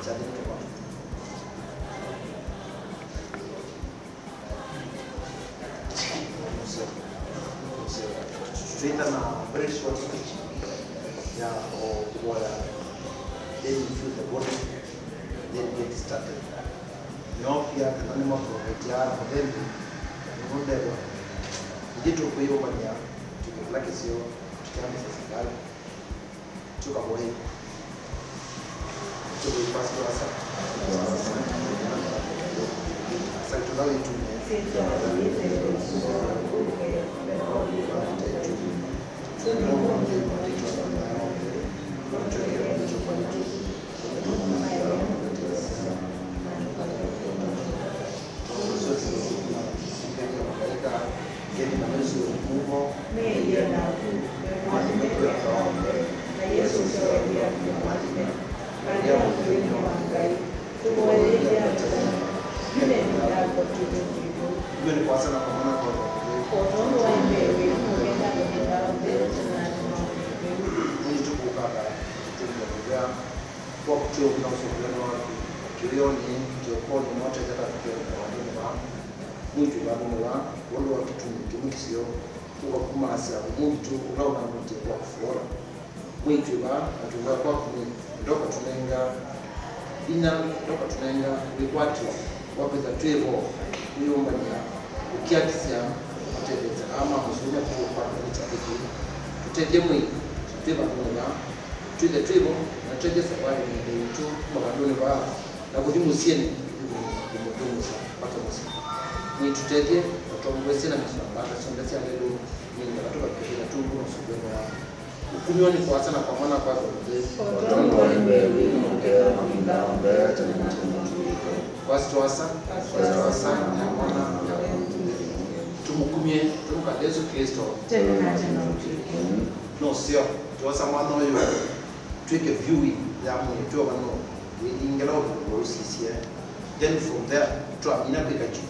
challenge kwa Straighten na very short speech. Yeah, or then you feel the body, then get started. You know, here the animal from the jar, but then you don't have you get to pay over here to the black is your chance as a guy to avoid to be passed to us. So to know it to wikwati wapeza twevo uyombanya ukiatisia utebeza ama musume kwa chakiki tutejemwe tweba kuna twile twevo na teje safari ni tu mabandoni ba na kudimusieni kumutunza pata musi ni tuteje tutomwese na misambata sondasia lelo ni ngatoka kile tungu usubeno wa ukunyoni kwa sana kwa maana kwa Pastor tumukumye tumuka Yesu Kristo no sio tuwasa mwana huyo tweke view ya mtu wano ingela usisiye then from there to amina pekaji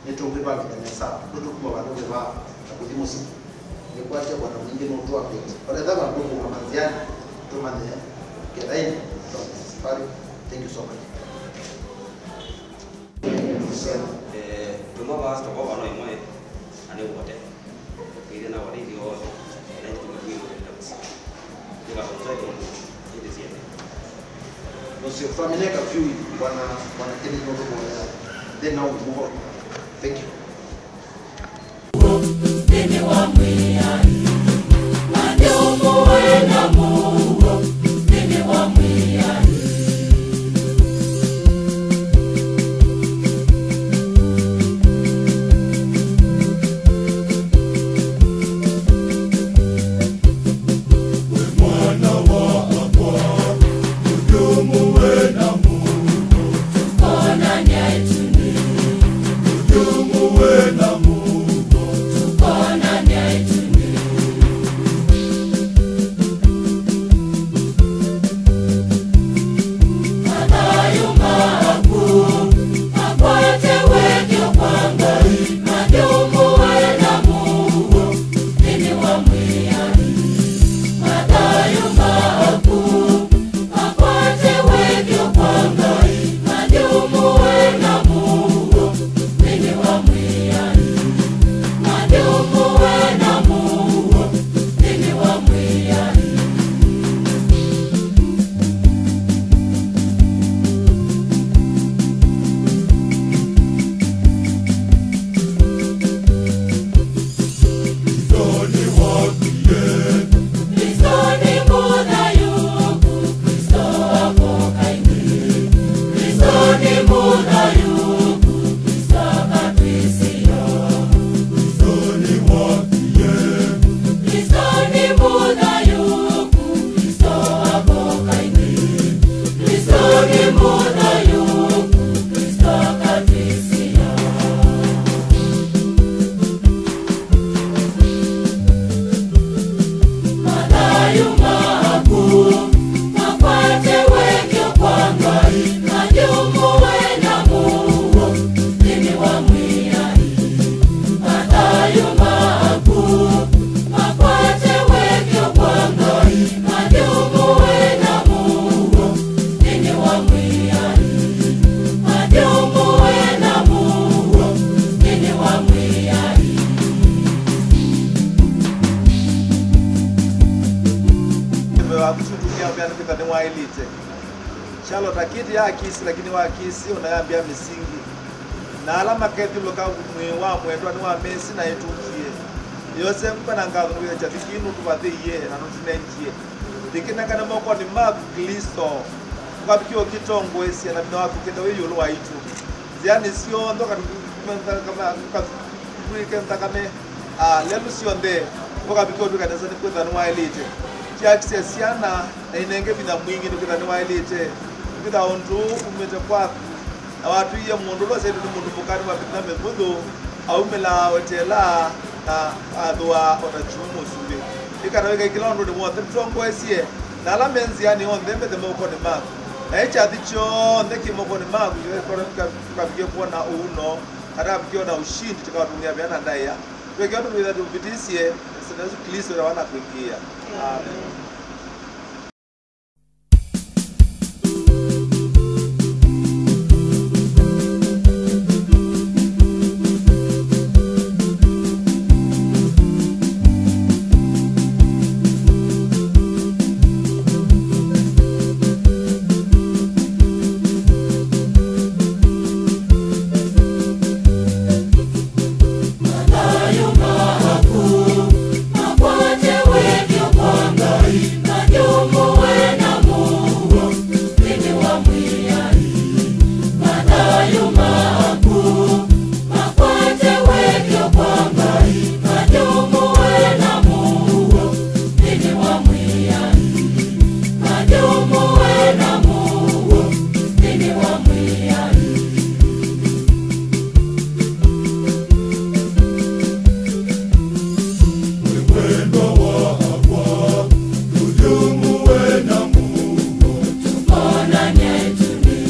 neto beba bidanesa kuto kuma bano beba akudimusi ni kwacha bwana mwingi no to update wala daba ndugu mamanziani to mane kedaini to safari. Thank you so much. Tuma bas to ko ano imoy ane wote ile na wali dio na tumii ndio ndio kwa sababu ndio sio no sio familia ka few bwana kile ndio kwa then now move on. Thank you. Nini wa mwia ndio muwena Mungu nini wa mwia we wailite Charlotte akiti ya kisi lakini wa kisi unayambia misingi na alama kethi loka mwa mwendwa ni wa Messi na etukie yose mpana ngalo kwa cha dikinu tubathiye na nutinenjie dikina kana moko ni Mark Kristo kwa bikio kitongo esi na bino akukenda we yolo wa itu ziani sio ndo kama kama lelu sio nde kwa bikio tukadasa ni kwa ni wa elite ki access yana na inenge bina mwingi ni kwa ni wa elite kita ondu umete kwa na watu ya mundu lo saidu mundu mukani wa bitna mebudo au mela hotela na adwa ona chumo sube ikana weka kila ondu ni mwote tongo esie na la menzi yani on dembe de moko ni maku na echa dicho ndeki moko ni maku kwa bige kuona uno kada bige na ushindi tukawa dunia biana ndaya weke ondu wida tubitisie sinazu Kristo na wana kuingia amen. Tuponanye tuni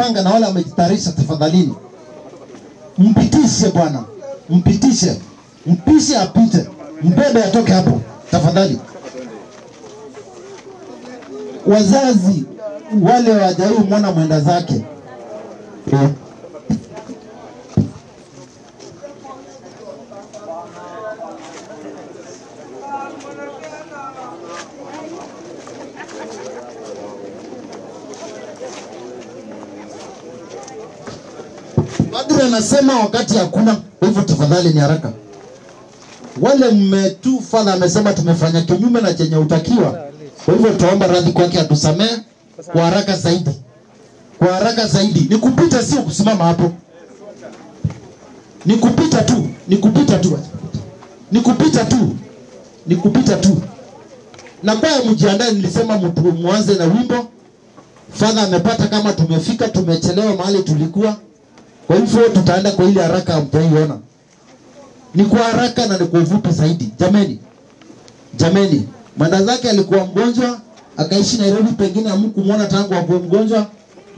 wamejipanga na wale wamejitayarisha, tafadhalini mpitishe bwana, mpitishe, mpishe apite, mbebe atoke hapo tafadhali. Wazazi wale wajai muona mwenda zake. Padre anasema wakati hakuna, hivyo tafadhali ni haraka. Wale mmetu Father amesema tumefanya kinyume na chenye utakiwa. Kwa hivyo tuomba radhi kwake atusamee kwa haraka zaidi. Kwa haraka zaidi. Ni kupita sio kusimama hapo. Ni kupita tu, ni kupita tu. Ni kupita tu. Ni kupita tu. Na baya mjiandae, nilisema mtu muanze na wimbo. Father amepata kama tumefika, tumechelewa mahali tulikuwa. Kwa hivyo tutaenda kwa ile haraka hamjaiona. Ni kwa haraka na ni kwa ufupi zaidi. Jameni. Jameni, mwenda zake alikuwa mgonjwa, akaishi Nairobi, pengine hamkumuona tangu hapo mgonjwa,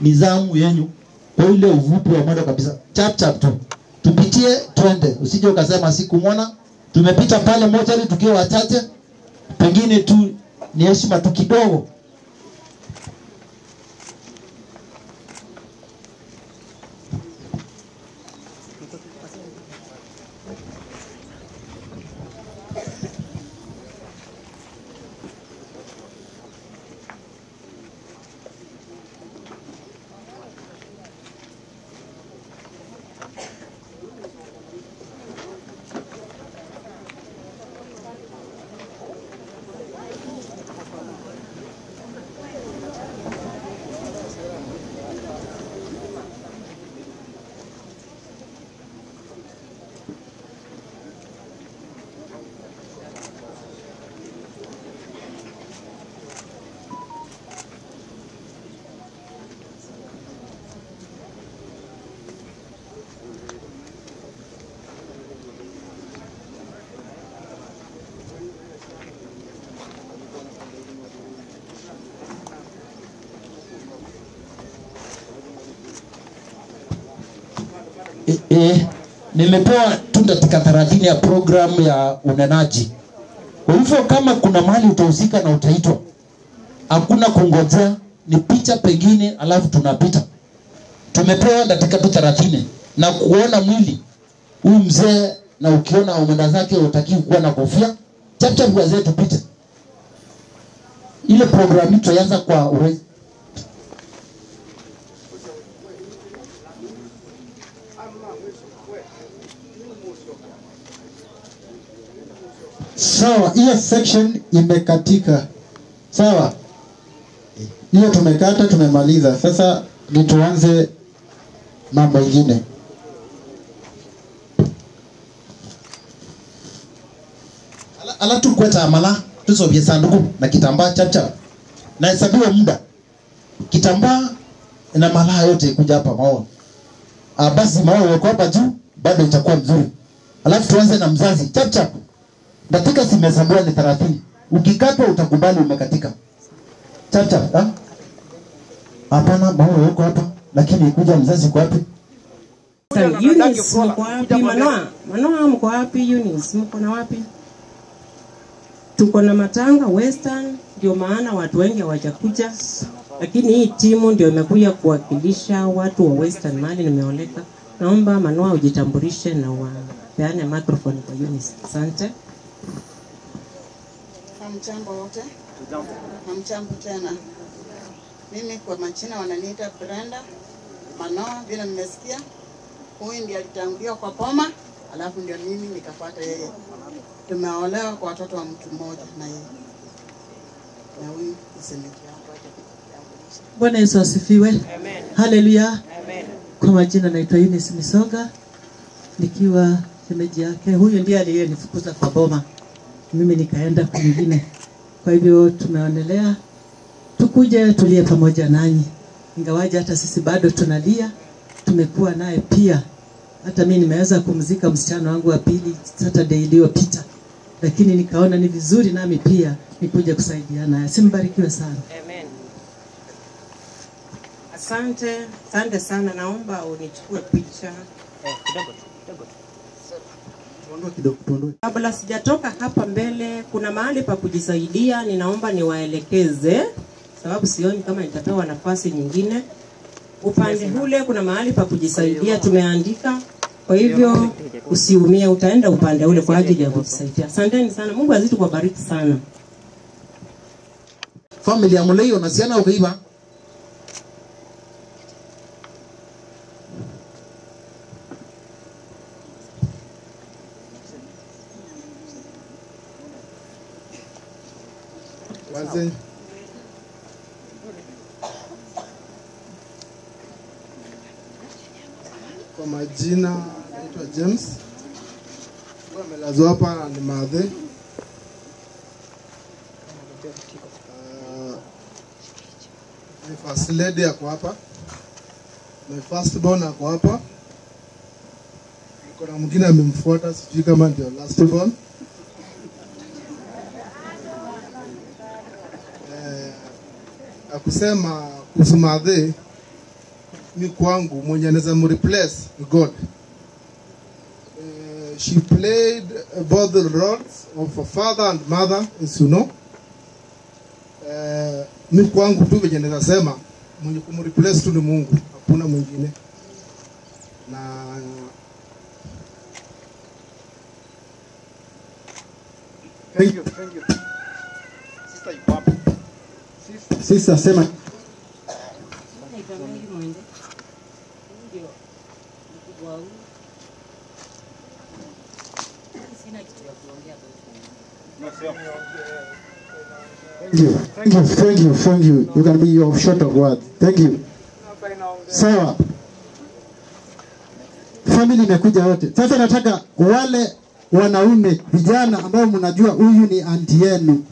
ni zamu yenu. Kwa ile ufupi wa mwendo kabisa. Chap chap tu. Tupitie twende. Usije ukasema sikumuona. Tumepita pale mochari tukiwa wachache. Pengine tu ni heshima tu kidogo. Nimepewa tu dakika 30 ya program ya unenaji. Kwa hivyo kama kuna mahali utahusika na utaitwa, hakuna kungojea, ni picha pengine alafu tunapita. Tumepewa dakika 30 na kuona mwili huyu mzee, na ukiona umenda zake utaki kuwa na kofia, chap chap wazee tupite. Ile program itaanza kwa urezi. Sawa, hiyo section imekatika. Sawa. Hiyo tumekata, tumemaliza. Sasa ni tuanze mambo mengine. Ala tukweta amala, tusobye sanduku na kitambaa chap chap. Na hesabiwa muda. Kitambaa na malaa yote kuja hapa maoni. Basi maoni yako hapa juu bado itakuwa mzuri. Alafu tuanze na mzazi chap chap. Dakika zimehesabiwa ni 30. Ukikatwa utakubali umekatika. Chap chap, ha? Hapana, maua yako hapa, lakini ikuja mzazi kwa wapi? Eunice mko wapi? Manoa mko wapi? Eunice mko na wapi? Tuko na matanga Western, ndio maana watu wengi hawajakuja. Lakini hii timu ndio imekuja kuwakilisha watu wa Western mali nimeoleka. Naomba Manoa ujitambulishe na wapeane microphone kwa Eunice. Asante. Hamjambo wote. Hamjambo tena. Mimi kwa majina wananiita Brenda Manoa, vile nimesikia. Huyu ndiye alitangulia kwa boma, alafu ndio mimi nikafuata yeye. Tumeolewa kwa watoto wa mtu mmoja na yeye. Na huyu isemeki hapa. Bwana Yesu asifiwe. Amen. Haleluya. Amen. Kwa majina naitwa Eunice Misoga, nikiwa shemeji yake. Huyu ndiye aliyenifukuza kwa boma, mimi nikaenda kwingine. Kwa hivyo tumeonelea tukuje tulie pamoja nanyi, ingawaje hata sisi bado tunalia. Tumekuwa naye pia, hata mimi nimeweza kumzika msichana wangu wa pili Saturday iliyopita, lakini nikaona ni vizuri nami pia nikuje kusaidiana. Simbarikiwe sana. Amen. Asante sana, naomba unichukue picha. Kabla sijatoka hapa mbele, kuna mahali pa kujisaidia, ninaomba niwaelekeze sababu sioni kama nitapewa nafasi nyingine. Upande ule kuna mahali pa kujisaidia tumeandika, kwa hivyo usiumie, utaenda upande ule kwa ajili ya kujisaidia. Asanteni sana, Mungu azidi kuwabariki sana. Familia ya Muleyo na siana ukiiba. Wazee. Kwa majina naitwa James. Kwa amelazwa hapa ni Madhe. My first lady ako hapa. My first born ako hapa. Kuna mwingine amemfuata, sijui kama ndio last born. Akusema kuhusu Madhe, mi kwangu mwenye anaweza mreplace ni God. She played both the roles of a father and mother, as you know. Mi kwangu tu venye naweza sema mwenye kumreplace tu ni Mungu, hakuna mwingine. Na Thank you. Sister yuko hapa. Sister sema. Thank you. You can be of short of words. Thank you. Sawa. Family imekuja wote. Sasa nataka wale wanaume vijana ambao mnajua huyu ni auntie yenu,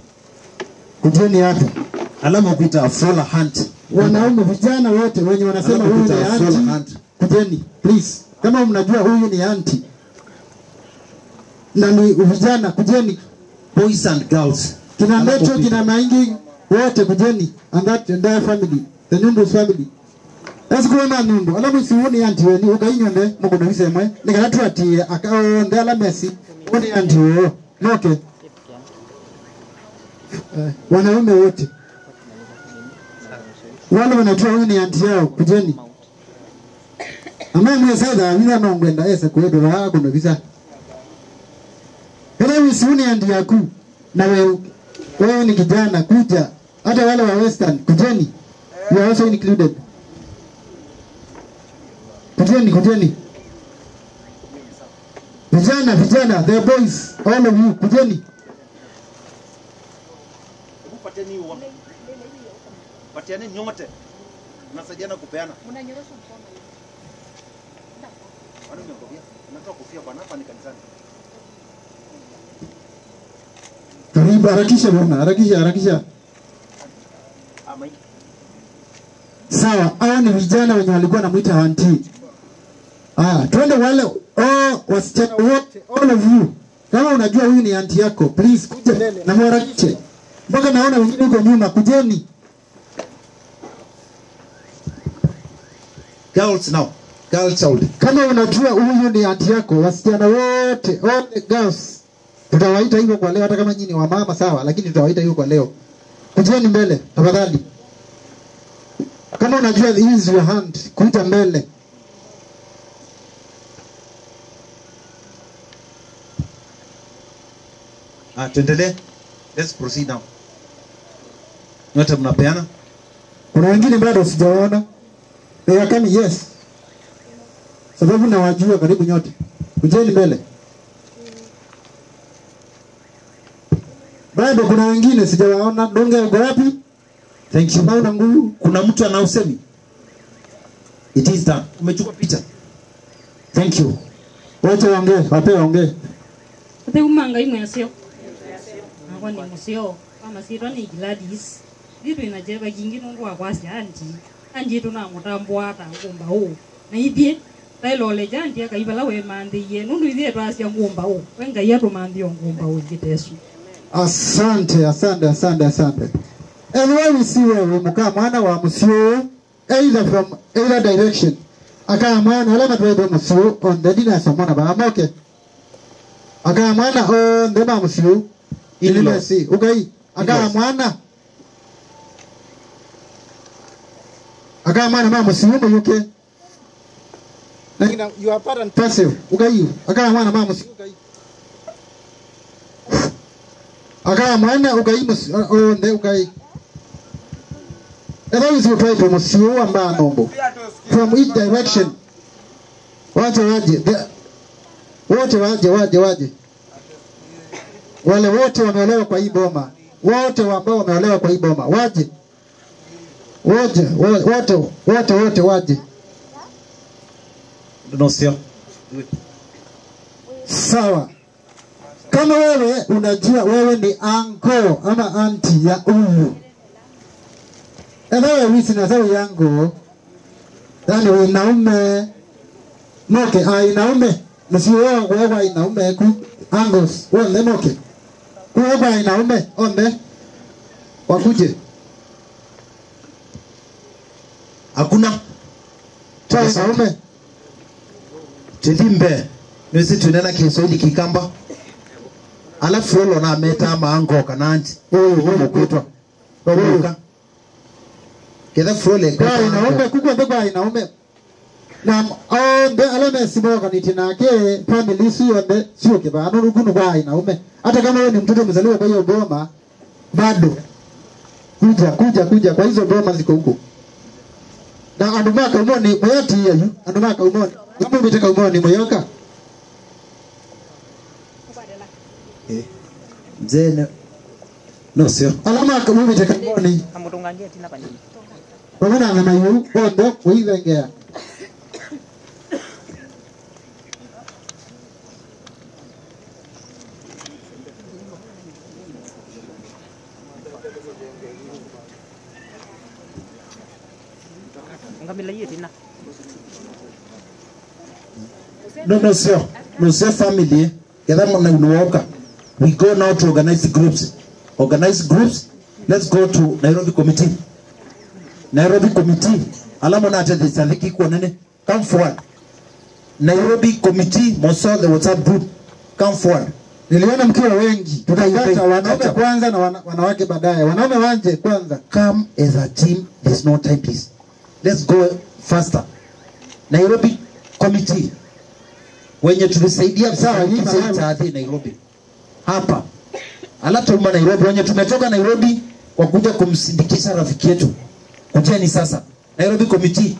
kujeni hapa. Alama kuita Frola Hunt. Wanaume vijana wote wenye wanasema huyu ni auntie, kujeni please. Kama mnajua huyu ni auntie na ni vijana, kujeni. Boys and girls, kina Metro, kina Maingi, wote kujeni. And that entire family, the Nundu family. Let's go na Nundu. Alamu siuni auntie weni ukainyonde mukono bisemwe nikaratu ati akao ndala Messi uni auntie okay. Wanaume wote wale wanajua huyu ni auntie yao, kujeni. Ama mwesaida mimi naongenda ese kwedo la kuna visa. Hele siuni auntie yako na wewe ni kijana, kuja. Hata wale wa Western kujeni. You are also included. Kujeni. Vijana, the boys, all of you, kujeni. Pateni uone. Patiane nyote. Mnasaidiana kupeana. Mnanyorosha mkono. Bado nimekofia. Natoa kofia bwana, hapa ni kanisani. Karibu, harakisha bwana, harakisha. Amai. Sawa, hao ni vijana wenye walikuwa namuita auntie. Twende wale wasichana wote, all of you. Kama unajua huyu ni auntie yako, please kuja na mharakishe. Mpaka naona wengine huko nyuma, kujeni. Girls out. Kama unajua huyu ni auntie yako, wasichana wote, all the girls. Tutawaita hivyo kwa leo, hata kama nyinyi wa mama sawa, lakini tutawaita hivyo kwa leo. Kujeni mbele, tafadhali. Kama unajua use your hand, kuita mbele. Tuendelee. Let's proceed now. Nyote mnapeana? Kuna wengine bado sijaona. They are coming, yes. Sababu nawajua karibu nyote. Kujeni mbele. Bado kuna wengine sijawaona. Donge uko wapi? Thank you. Hauna nguvu. Kuna mtu ana usemi? It is done. Umechukua picha? Thank you. Wote waongee. Ate umanga imwe asio. Kwa ni musio. Kama siro ni Gladys. Vitu inajeba jingi nungu wa kwasi anji tunamutambwa hata ngumba huu. Na ithie tailole janti akaibala we mandi ye nundu ithie twasya ngumba huu. Wenga yetu mandi ngumba huu ngitesu. Asante. And when we see wewe mkaa mwana wa musio either from either direction. Aka mwana ala matwedo musiu on the dinner somona ba amoke. Aka mwana on the ba musiu ilile si. Ugai. Aka mwana. Aka mwana ma musiu mo yuke. Na you are part and passive. Ugai. Aka mwana ma musiu ugai. Aka mwana ugai musiu on the ugai. And that is what I do. Musiu amba nombo. From each direction. Waje. Wote waje. Wale wote wameolewa kwa hii boma. Wote ambao wameolewa kwa hii boma. Waje. Wote waje. No sio. Sawa. Kama wewe unajua wewe ni uncle ama auntie ya huyu. Ewe wisi na sawa yangu. Yani inaume moke inaume msiwa wewe inaume ku angles wale moke wewe inaume onde wakuje hakuna inaume tidimbe nisi tunena Kiswahili kikamba alafu wolo na meta mango kananti huyo kwetwa obuka keda frole kwa inaume kuko ndego inaume na onde alame siboka nitinake family sio sio kibano rugunu kwa inaume hata kama wewe ni mtoto mzaliwa kwa hiyo boma bado kuja kwa hizo boma ziko huko na andumaka umoni moyati hiyo andumaka umoni kama umetaka umoni moyoka mzee no sio alama kama umetaka umoni amutungangia tina panini Pamana na mayu ondo kuivengea. ngamila hiyo tina no sio family kedha mna unoka we go now to organize groups let's go to Nairobi committee alama na attend this aliki kwa nene come forward Nairobi committee moso the WhatsApp group come forward niliona mkiwa wengi tutaikata wanaume kwanza na wanawake baadaye wanaume wanje kwanza come as a team there's no time please let's go faster Nairobi committee wenye tulisaidia sawa hii taadhi Nairobi hapa alatuma Nairobi wenye tumetoka Nairobi kwa kuja kumsindikisha rafiki yetu kujeni sasa Nairobi committee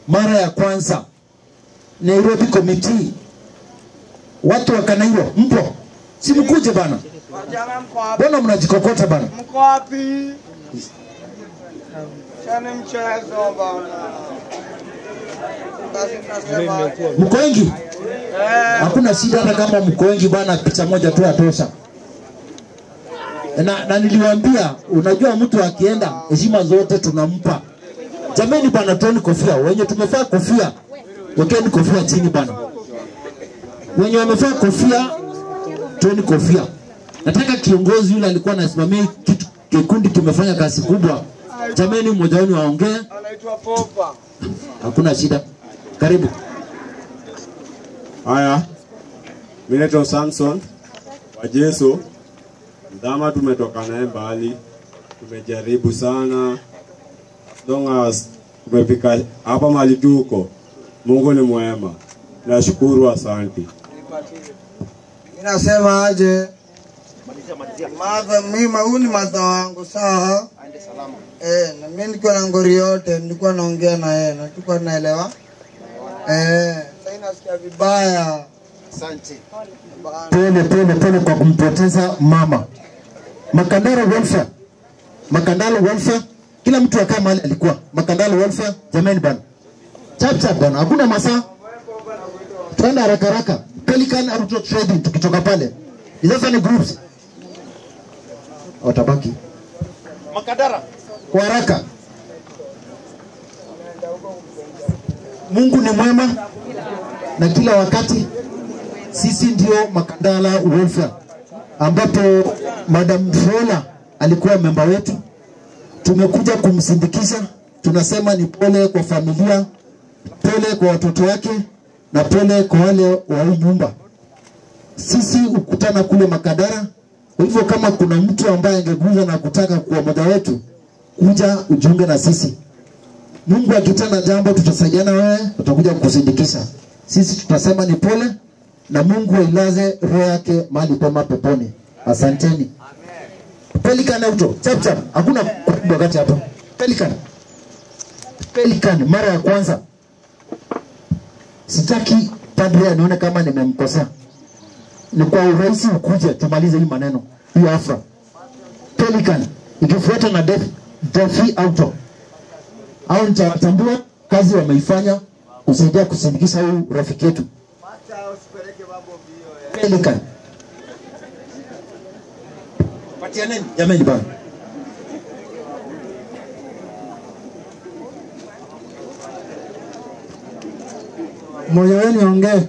mara ya kwanza Nairobi committee watu wa Kanairo mpo si mkuje bana bwana mnajikokota bana mko wapi chani mchezo bana mko wengi hakuna shida hata kama mko wengi bana picha moja tu atosha na niliwaambia unajua mtu akienda heshima zote tunampa jameni bana toni kofia wenye tumefaa kofia wekeni kofia chini bana wenye wamefaa kofia toni kofia nataka kiongozi yule alikuwa anasimamia kitu kikundi kimefanya kazi kubwa jameni mmoja wenu aongee anaitwa Popa hakuna shida karibu haya mimi naitwa Samson wa Yesu Ndama tumetoka naye mbali, tumejaribu sana. Long as tumefika hapa mahali tuko. Mungu ni mwema. Nashukuru, asante. Ninasema aje? Madha mimi huyu ni madha wangu sawa. Na mimi niko na ngori yote, nilikuwa naongea na yeye na tulikuwa tunaelewa. Sasa nasikia vibaya. Asante. Pole kwa kumpoteza mama. Makandalo welfare, kila mtu akaa mahali alikuwa. Makandalo welfare, jamani bana. Chap bana, hakuna masaa. Twenda haraka. Pelican Auto Trading tukitoka pale. Hizo ni groups. Watabaki. Makadara. Kwa haraka. Mungu ni mwema na kila wakati. Sisi ndio Makandala welfare ambapo Madam Frola alikuwa memba wetu. Tumekuja kumsindikisha, tunasema ni pole kwa familia, pole kwa watoto wake na pole kwa wale wa hii nyumba. Sisi ukutana kule Makadara, kwa hivyo kama kuna mtu ambaye angeguza na kutaka kuwa mmoja wetu, kuja ujiunge na sisi. Mungu akitana jambo tutasaidiana, wewe tutakuja kukusindikisha. Sisi tutasema ni pole na Mungu ailaze roho yake mahali pema peponi. Asanteni. Pelikan auto, chap chap. Hakuna wakati hapo. Pelikan mara ya kwanza. Sitaki padre anione kama nimemkosea. Ni kwa urahisi ukuje tumalize hii maneno. Hii afra. Pelikan ikifuata na Defi auto. Au nitatambua kazi wameifanya kusaidia kusindikisha huyu rafiki yetu. Pelikan. Patia nini? Jamani bana. Mmoja wenu ongee.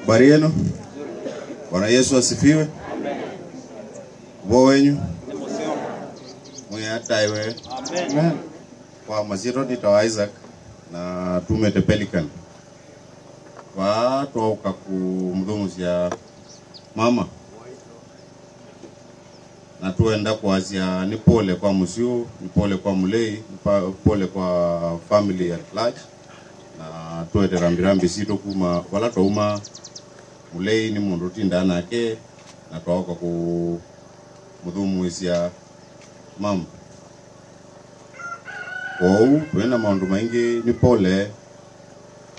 Habari yenu? Bwana Yesu asifiwe. Bo wenyu? Muyata iwe. Amen. Kwa maziro nitawa Isaac na tumete Pelikan. Kwa tuauka kumdhumuzia mama. Na tuenda kuanzia ni pole kwa Musiu, ni pole kwa Mulei, ni pole kwa family at large. Na tuete rambirambi sito kuma wala touma Mulei ni mundu tinda nake na tuauka ku mudhumuzia mama. Kwa tuenda maundu maingi ni pole.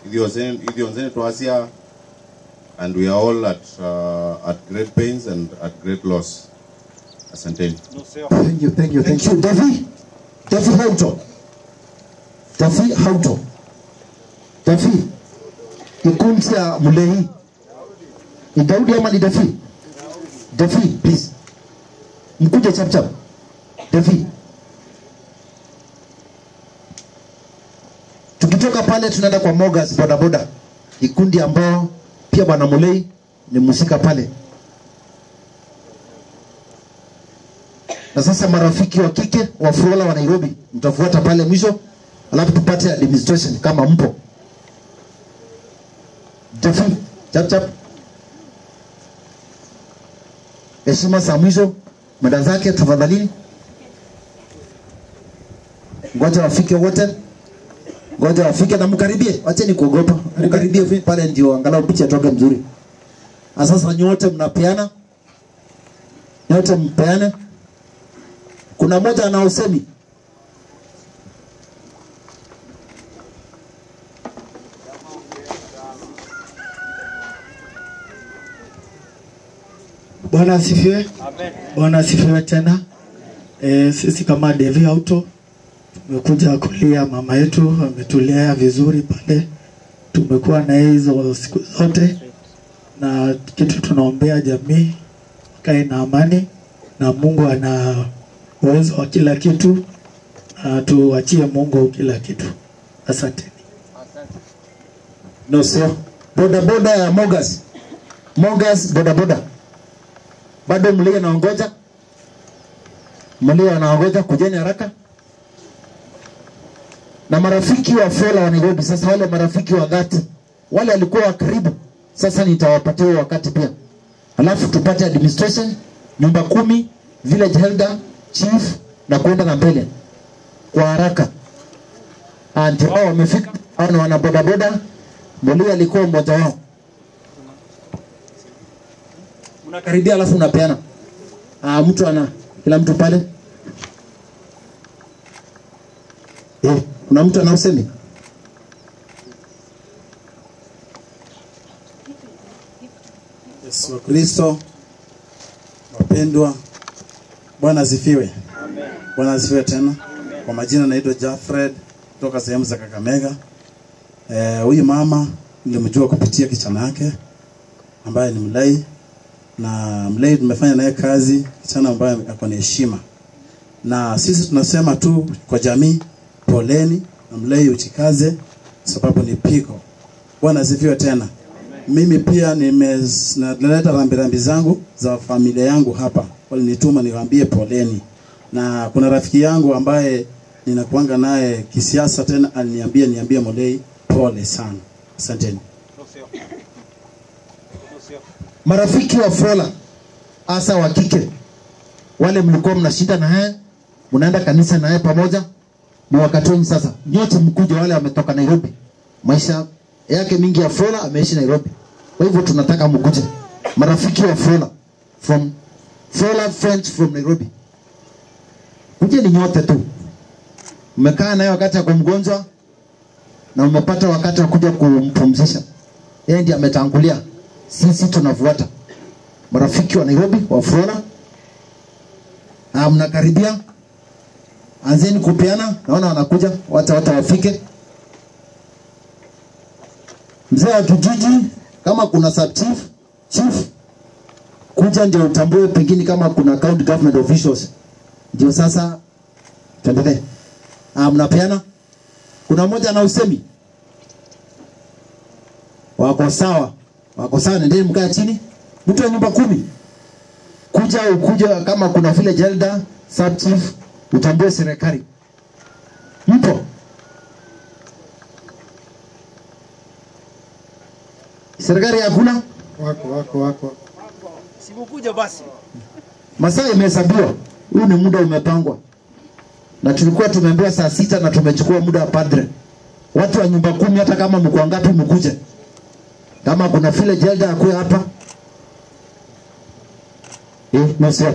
Idionzeni tuasia, and we are all at great pains and at great loss. Asanteni. Thank you. Dafi Hauto. Dafi. Ikuntia Mulei. Ni Daudi ama ni Dafi? Dafi, please. Mkuje chap chap. Dafi. Tukitoka pale tunaenda kwa Mogas bodaboda. Kikundi ambao pia bwana Mulei ni musika pale. Na sasa marafiki wa kike wa Fuola wa Nairobi mtafuata pale mwisho, alafu tupate administration kama mpo. Dafi, chap chap. Heshima za mwisho, mada zake tafadhali. Ngoja wafike wote. Ngoja wafike na mkaribie. Acheni kuogopa. Mkaribie pale ndio angalau picha toke mzuri. Sasa nyote mnapeana. Nyote mpeane. Kuna mmoja anaosemi. Bwana asifiwe. Amen. Bwana asifiwe tena. Sisi kama Devi Auto tumekuja kulia mama yetu, ametulea vizuri pale. Tumekuwa na hizo siku zote, na kitu tunaombea jamii kae na amani, na Mungu ana uwezo wa kila kitu. Tuachie Mungu kila kitu. Asante. No sir. Boda ya Mogas boda. Bado Mulei anaongoja. Mulei anaongoja, kujeni haraka. Na marafiki wa Fuola wa Nairobi, sasa wale marafiki wa dhati, wale walikuwa wa karibu, sasa nitawapatia wakati pia. Alafu tupate administration, nyumba 10, village elder, chief na kwenda na mbele kwa haraka. Ndio hao wamefika, hao ni wana bodaboda. Mulei alikuwa mmoja wao. Unakaribia alafu unapeana. Mtu ana kila mtu pale. Kuna mtu anausemi? Yesu Kristo wapendwa, Bwana asifiwe. Amen. Bwana asifiwe tena. Kwa majina naitwa Jafred kutoka sehemu za Kakamega. Huyu mama nilimjua kupitia kichana yake ambaye ni Mulei, na Mulei tumefanya naye kazi, kichana ambaye ako na heshima. Na sisi tunasema tu kwa jamii, poleni na Mulei uchikaze sababu ni pigo. Bwana asifiwe tena. Mimi pia naleta rambirambi zangu za familia yangu hapa. Walinituma niwaambie poleni. Na kuna rafiki yangu ambaye ninakuanga naye kisiasa tena aliniambia niambie Molei pole sana. Asanteni. Marafiki wa Frola hasa wa kike wale mlikuwa mnashinda na yeye, mnaenda kanisa na yeye pamoja, ni wakati wenu sasa. Nyote mkuje, wale wametoka Nairobi. Maisha yake mingi ya Frola ameishi Nairobi. Kwa hivyo tunataka mkuje. Marafiki wa Frola from Frola friends from Nairobi. Kuje ni nyote tu. Mmekaa naye wakati ako mgonjwa na umepata wakati wa kuja kumpumzisha. Yeye ndiye ametangulia. Sisi tunafuata. Marafiki wa Nairobi wa Frola, mnakaribia. Anzeni kupeana, naona wanakuja, wacha wafike. Mzee wa kijiji, kama kuna sub chief kuja ndio utambue, pengine kama kuna county government officials. Ndio sasa tuendelee. Mnapeana. Kuna mmoja na usemi. Wako sawa. Nendeni mkae chini. Mtu wa nyumba 10. Kuja kama kuna vile jelda, sub chief, utambue serikali. Mpo? Serikali hakuna? Wako. Sikukuja basi. Masaa imehesabiwa. Huu ni muda umepangwa. Na tulikuwa tumeambiwa saa 6 na tumechukua muda wa padre. Watu wa nyumba 10 hata kama mko ngapi mkuje. Kama kuna vile jelda akue hapa. Monsieur.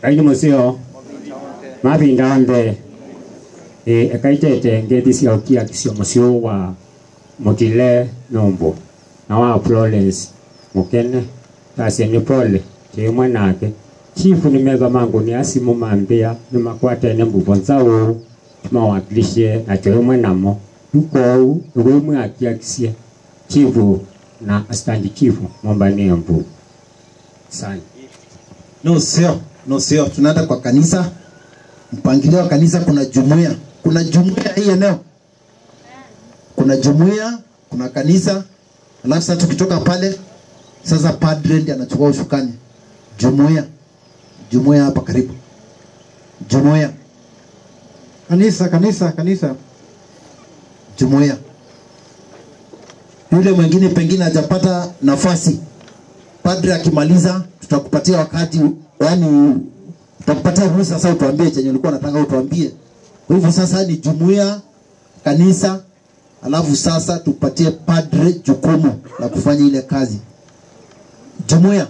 Kaini musio mabindande ekaitete ngeti cia kia kisio musio wa Mokile Nombo na wa Florence Mukene taseni pole chemwe nake chifu nimega mangu ni asimu mambia nimakwate ne mbubonzao mawakilishe na chemwe namo uko uwemwe akia kisia chifu na astandi chifu mombani mbu sana. No sio tunaenda kwa kanisa. Mpangilio wa kanisa, kuna jumuiya hii eneo. Kuna jumuiya, kuna kanisa. Alafu sasa tukitoka pale sasa padre ndiye anachukua ushukani. Jumuiya hapa karibu. Jumuiya. Kanisa. Jumuiya. Yule mwingine pengine hajapata nafasi. Padre akimaliza tutakupatia wakati, yani tutakupatia ruhusa sasa utuambie chenye ulikuwa unataka utuambie. Kwa hivyo sasa ni jumuiya, kanisa, alafu sasa tupatie padre jukumu la kufanya ile kazi. Jumuiya.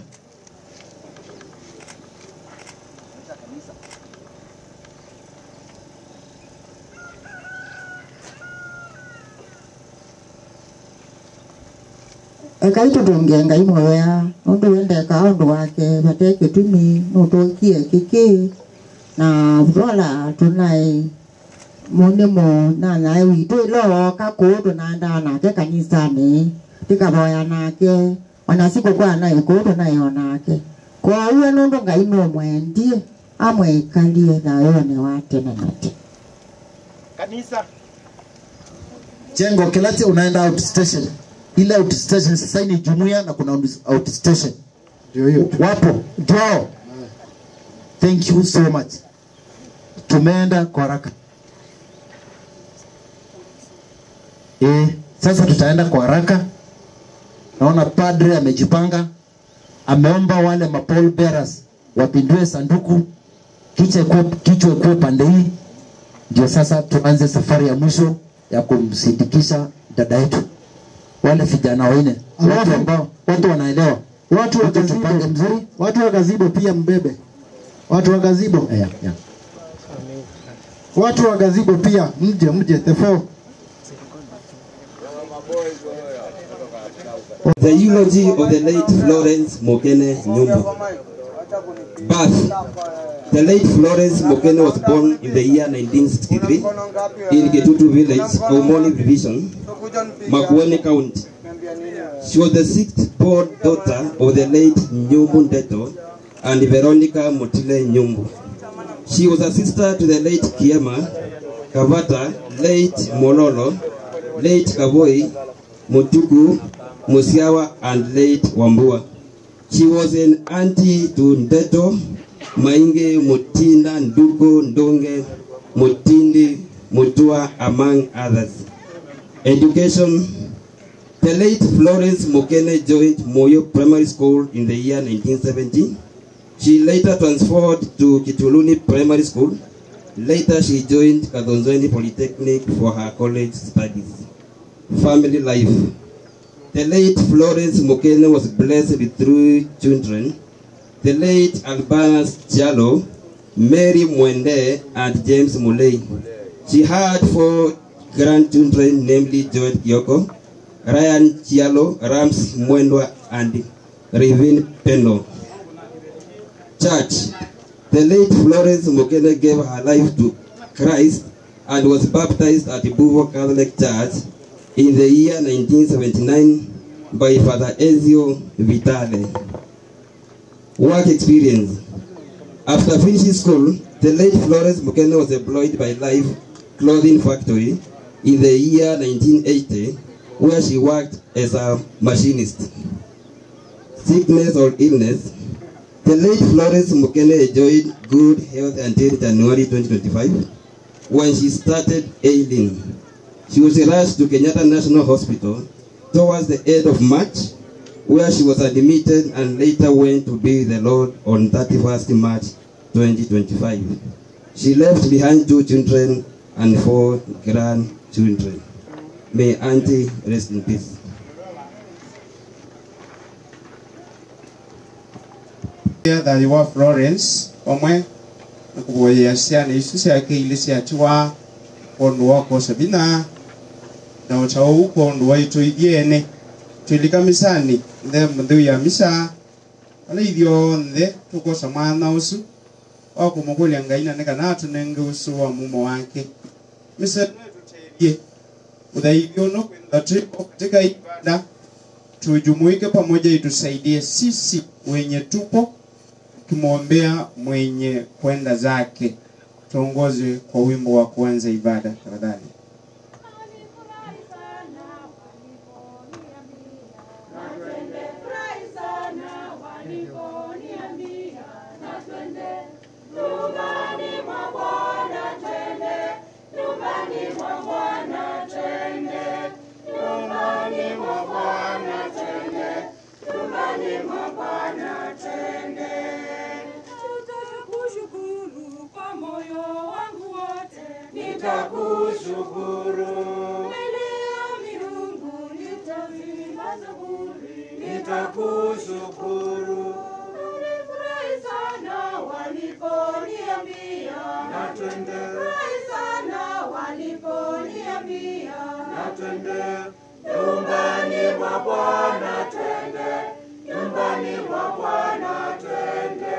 Kaito dongenga imoya ndo wende ka ndo wake bateke tumi ndo kie kiki na Frola tunai monemo na wito lo ka ko na nda na ke kanisa ni tika boya na ke wanasiko kwa na ko na yona ke kwa hiyo ndo ngai no mwendi amwe kalie na yone wate na nati kanisa jengo Kelate unaenda out station. Ile out station sasa ni jumuiya na kuna out station. Ndio hiyo. Wapo. Ndio. Thank you so much. Tumeenda kwa haraka. Sasa tutaenda kwa haraka. Naona padre amejipanga. Ameomba wale mapall bearers wapindue sanduku. Kichwa kwa pande hii. Ndio sasa tuanze safari ya mwisho ya kumsindikisha dada yetu. Wale vijana wengine watu ambao watu wanaelewa, watu wa gazebo mzuri, watu wa gazebo pia mbebe, watu wa gazebo watu wa gazebo pia mje tefo. The eulogy of the late Florence Mokene Nyumbu. Birth. The late Florence Mokene was born in the year 1963 in Ketutu village, Omoni division, Makueni County. She was the sixth born daughter of the late Nyumbu Ndeto and Veronica Motile Nyumbu. She was a sister to the late Kiema Kavata, late Mololo, late Kavoi, Mutuku, Musiawa, and late Wambua. She was an auntie to Ndeto, Mainge, Mutinda, Nduko, Ndonge, Mutindi, Mutua, among others. Education. The late Florence Mokene joined Moyo Primary School in the year 1970. She later transferred to Kituluni Primary School. Later she joined Kadonzweni Polytechnic for her college studies. Family life. The late Florence Mokene was blessed with 3 children. The late Albanas Chalo, Mary Mwende, and James Mulei. She had 4 grandchildren, namely Joel Yoko, Ryan Chialo, Rams Mwendwa, and Rivin Peno. Church. The late Florence Mokene gave her life to Christ and was baptized at the Buvo Catholic Church in the year 1979 by Father Ezio Vitale. Work experience. After finishing school, the late Florence Mokene was employed by Life Clothing Factory in the year 1980, where she worked as a machinist. Sickness or illness. The late Florence Mokene enjoyed good health until January 2025, when she started ailing. She was rushed to Kenyatta National Hospital towards the end of March, where she was admitted and later went to be with the Lord on 31st March 2025. She left behind 2 children and 4 grandchildren. May Auntie rest in peace. That you are Florence, Omwe, Kuboya Sian, Isusia Kilisia Tua, Pondwako Sabina, Nautau, Pondway to Yene, Tulikamisani, them Duya Misa, Alidio, the Tukosamanosu, Okumokulianga in a Neganatu Nengusu, Mumoanke, Mr. Ye, Udayono, the trip of Tekaibada, tujumuike pamoja itusaidie sisi wenye tupo kimwombea mwenye kwenda zake. Tuongozwe kwa wimbo wa kuanza ibada tafadhali. Nitakushukuru mbele ya miungu, nitaimba zaburi. Nitakushukuru, nilifurahi sana waliponiambia na twende. Nilifurahi sana waliponiambia na twende nyumbani mwa Bwana, twende nyumbani mwa Bwana, twende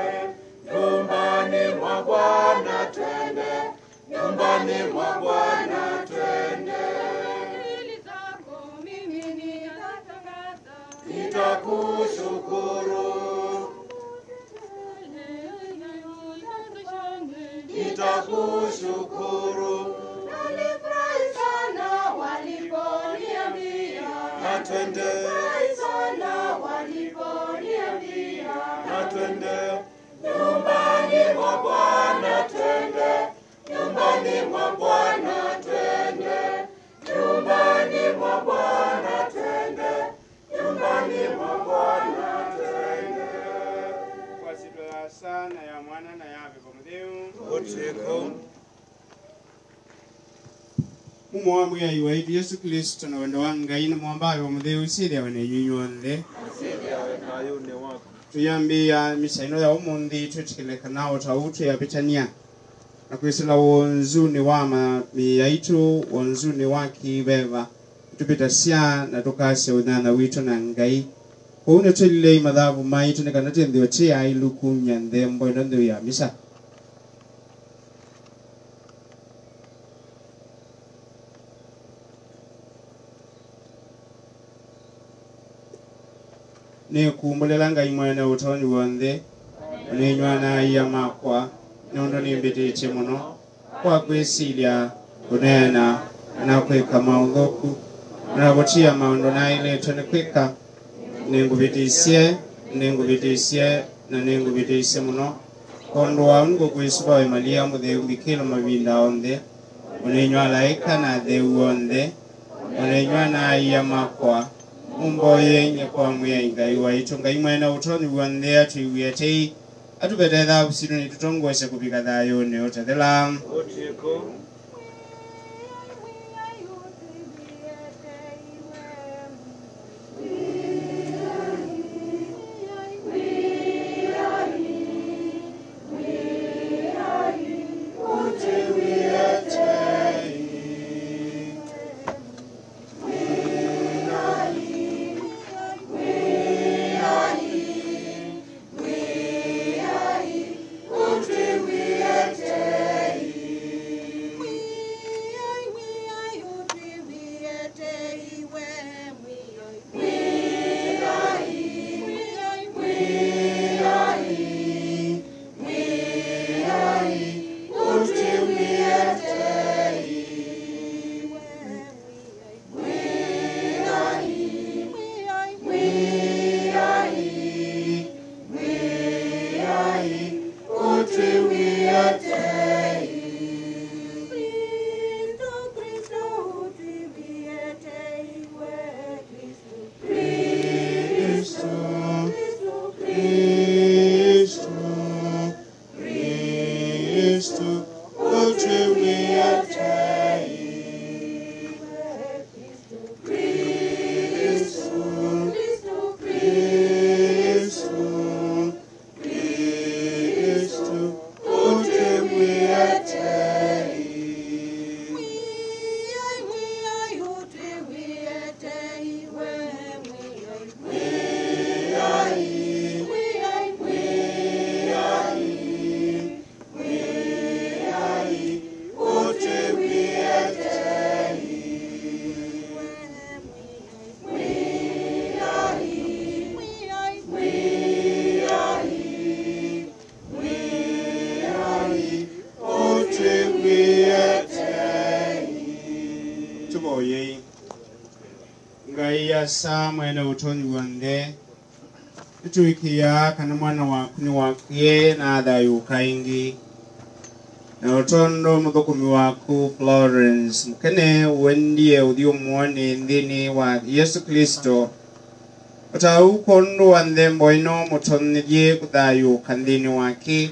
nyumbani mwa Bwana, twende nyumbani mwa Bwana, twende. Hili zako mimi nitatangaza, nitakushukuru, nitakushukuru. Nilifurahi sana waliponiambia na twende. Nilifurahi sana waliponiambia na twende nyumbani mwa Bwana, twende nyumbani mwa Bwana, twende nyumbani mwa Bwana, twende nyumbani mwa Bwana, twende. Kwa sifa sana ya mwana na ya Baba Mdeu Utiko Mumo wa mwiya yuwaitu Yesu Kristo na wendo wangai na mwambayo wa Mdeu siri wane nyunyonde tuyambia misaino ya umundi tutikileka nao tautu ya Betania na kuisila wonzuni wama miyaitu wonzuni waki beba tupita sia na tukase unana wito na ngai kuune tulile imadhabu maitu nekanate ndio tia iluku nyandembo ndio ya misa ne kumbolelanga imwana utoni wonde ne nywana ya makwa nondo ni mbete chemono kwa kwesilia kunena na kwika mauthuku na gutia maundu na ile kwika ningubitisie na ningubitisie muno kondo wa ungo kwisuba emalia mutheu bikilo mavinda onthe unenywa laika na theu onthe unenywa na iya makwa umbo yenye kwa mwe ngai wa itungai mwena utoni wonde atuiwiete atubethetha busino ni tutongoshe kubika thayo ne otethela Otiko. sa mwene utoni wande tuikia kana mwana waku ni wakie na thayu kaingi na utondo muthukumi waku Florence mkene wendie uthio muone nthini wa Yesu Kristo utau kondo wande mboino mutonirie kuthayu kanthini wake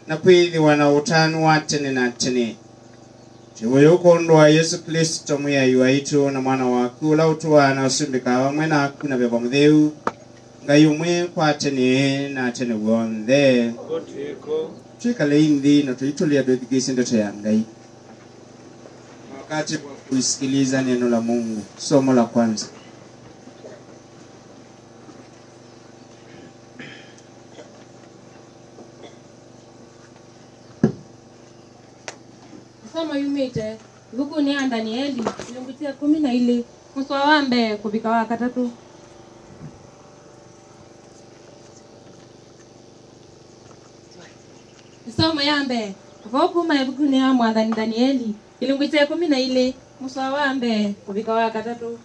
na kwithiwa na utanu wa tene na tene Chiwe kondo wa Yesu Kristo muyai waitu na mwana waku la utuwa na usumbika wamwe na kuna beba mutheu ngai umwe kwa tene na tene wonthe Otiko. twikale inthi na tuitulia ndothikisi ndoto ya ngai wakati wa kusikiliza neno la Mungu. Somo la kwanza. Somo yumite luku ni Danieli ilungutia 12 muswa wambe kubika wa katatu. Somo yambe vokuma ebuku ni amwathani Danieli ilungutia 12 muswa wambe kubika wa katatu.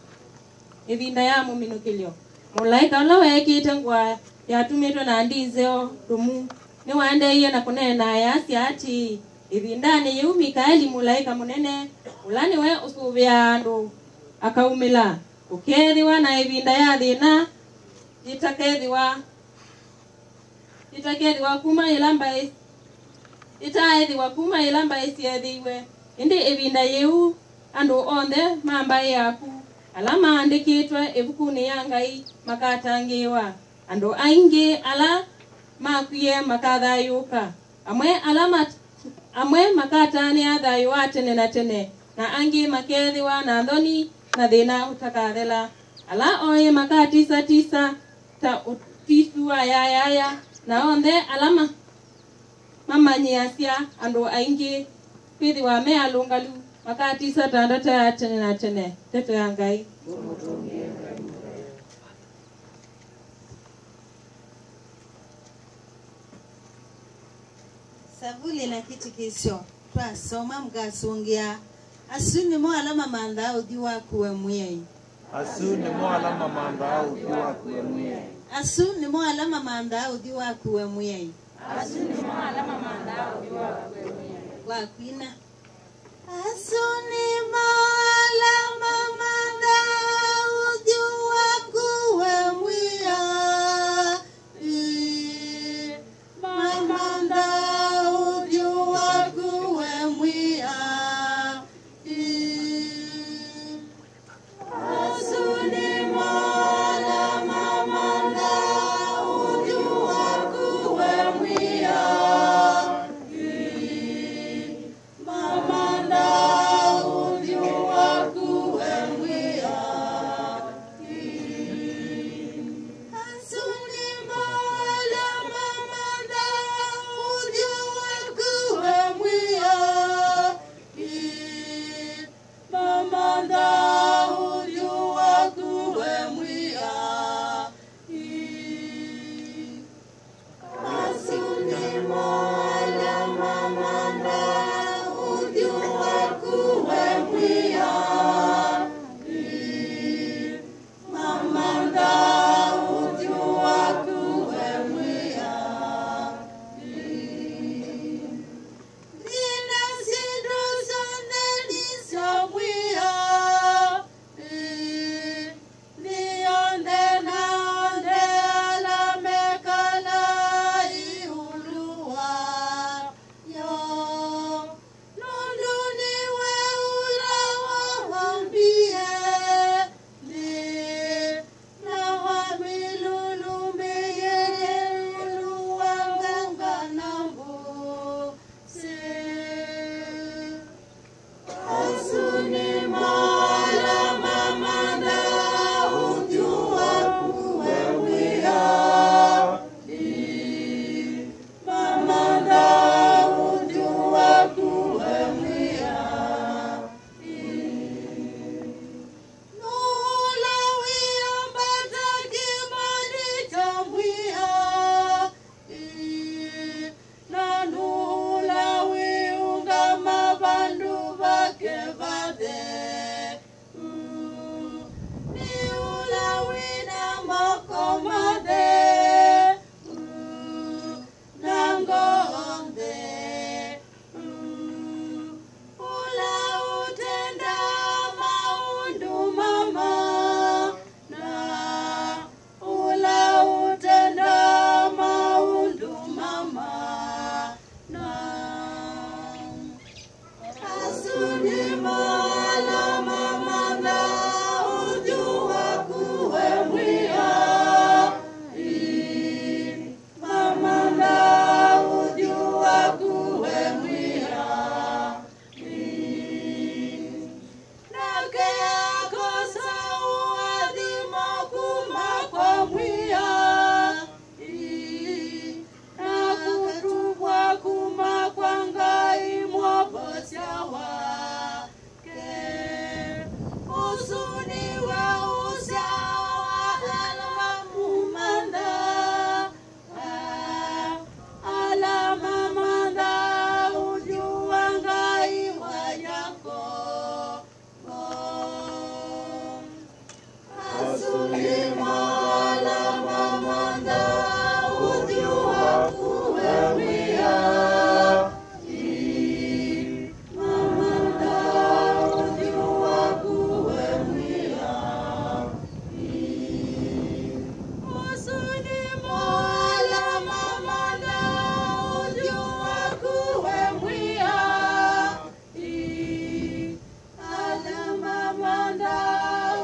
Evinda ya muminukilio mulaika ula wekite ngwa yatumitwe na ndizeo dumu ni wandeiye na kunena yasi ati ibindani yu Mikaeli mulaika munene ulani we usubia andu akaumila ukethiwa na ibinda ya thina itakethiwa kuma ilamba isiethiwe indi ibinda yu andu onthe mamba yaku alama andikitwe ibukuni ya Ngai makatangiwa andu aingi ala makuye makathayuka amwe makatani athayu wa tene na tene na angi makethiwa na thoni na thina utakathela ala oye makatisa ta utisua yaya na onthe alama mamanyiasia andu aingi kwithiwa me alungalu makatisa tandata ya tene na tene teto ya Ngai. Savuli na kitikisyo twasoma mkasungia Asuni mo alama manda udiwa kuwe mwiye. Asuni mo alama manda udiwa kuwe mwiye. Asuni mo alama manda udiwa kuwe mwiye. Asuni mo alama manda udiwa kuwe mwiye. Wakwina. Asuni mo alama manda udiwa kuwe mwiye. Mamanda udiwa kuwe mwiye. Asuni mo alama manda udiwa kuwe mwiye. Mamanda udiwa kuwe mwiye. Asuni mo alama manda udiwa kuwe mwiye. Mamanda udiwa kuwe mwiye. Asuni mo alama manda udiwa kuwe mwiye. Mamanda udiwa kuwe mwiye. Nina sidu sonde niso mwiye. Nionde na onde ala mekala iulua. Yo nunduni we ula wawambie. Ni na wamilulumbe yeye ulua nganga nambu. Si Asuni mo alama manda udiwa kuwe mwiye. Mamanda udiwa kuwe mwiye. Nula wiambata kimani cha mwiye. Na nula wiunga mabandu bake bade. Ni ula wina mokomade. Nangonde. Ula utenda maundu mama. Na ula utenda maundu mama. Na asuni mo alama manda udiwa kuwe mwiye. Mamanda udiwa kuwe mwiye. Nake akosa uadhimo kuma kwa mwiye. Na kutubwa kuma kwa ngai mwabosya wake. Usuni wa usawa alama mumanda. Alama manda udiwa ngai wa Yakobo. Asuni mo alama manda udiwa kuwe mwiye. Mamanda udiwa kuwe mwiye. Asuni mo alama manda udiwa kuwe mwiye. Alama manda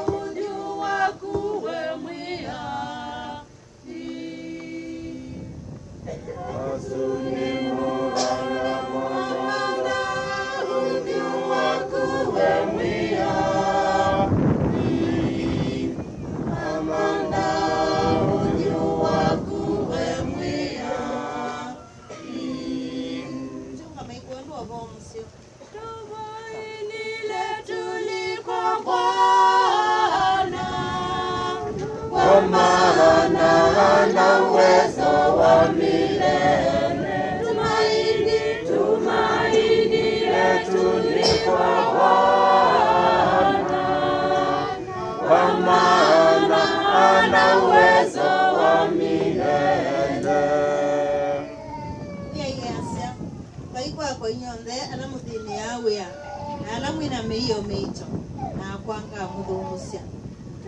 udiwa kuwe mwiye. Asuni mo alama manda udiwa kuwe mwiye. Amanda udiwa kuwe mwiye. Tumaini letu liko Bwana. Kwa maana ana uwezo wa milele. Tumaini letu liko Bwana. uwezo wa milele. Yeyasya kaikwa kwa inyonde ala muthini awia na ala mwina meiyo meito na kwanga muthungusya.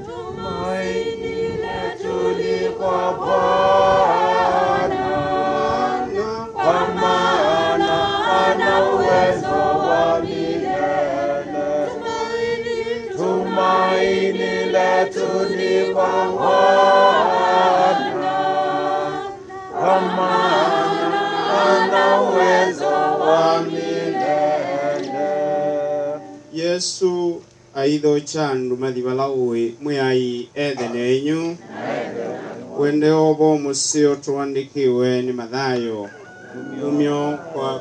Tumaini letu ni kwa Bwana, kwa maana ana uwezo wa milele. Tumaini letu ni kwa Bwana, kwa maana ana uwezo wa milele. Yesu aitho chandu mathibalawe mwai ethene enyu wende obo musio twandikiwe ni Mathayo umyo kwa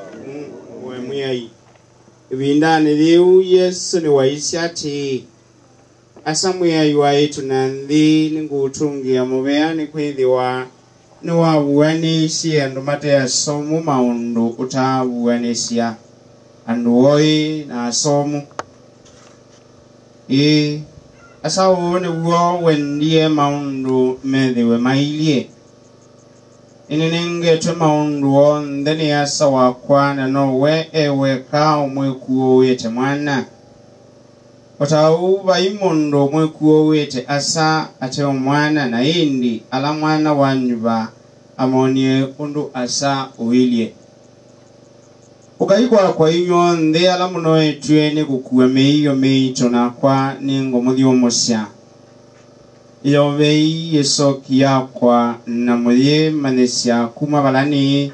we mwai ibindani liu Yesu ni waisya ati asa mwai waitu na nthi ningutungia mubeani kwithiwa ni wabuanisye andu mateasomu maundu utabuanisya andu oi na asomu asa uone uo wendie maundu methiwe mailie ininengetwe maundu onthe ni asa wakwa na nowe eweka umwekuo wite mwana otau vai mundu umwekuo wite asa ate omwana na indi ala mwana wanyuva amonie undu asa uilie ukaikwa kwa inyo nthe ala muno etue ni gukua meiyo meito nakwa ningo muthio musya iyo vei yesoki yakwa na muthie manesya kuma balani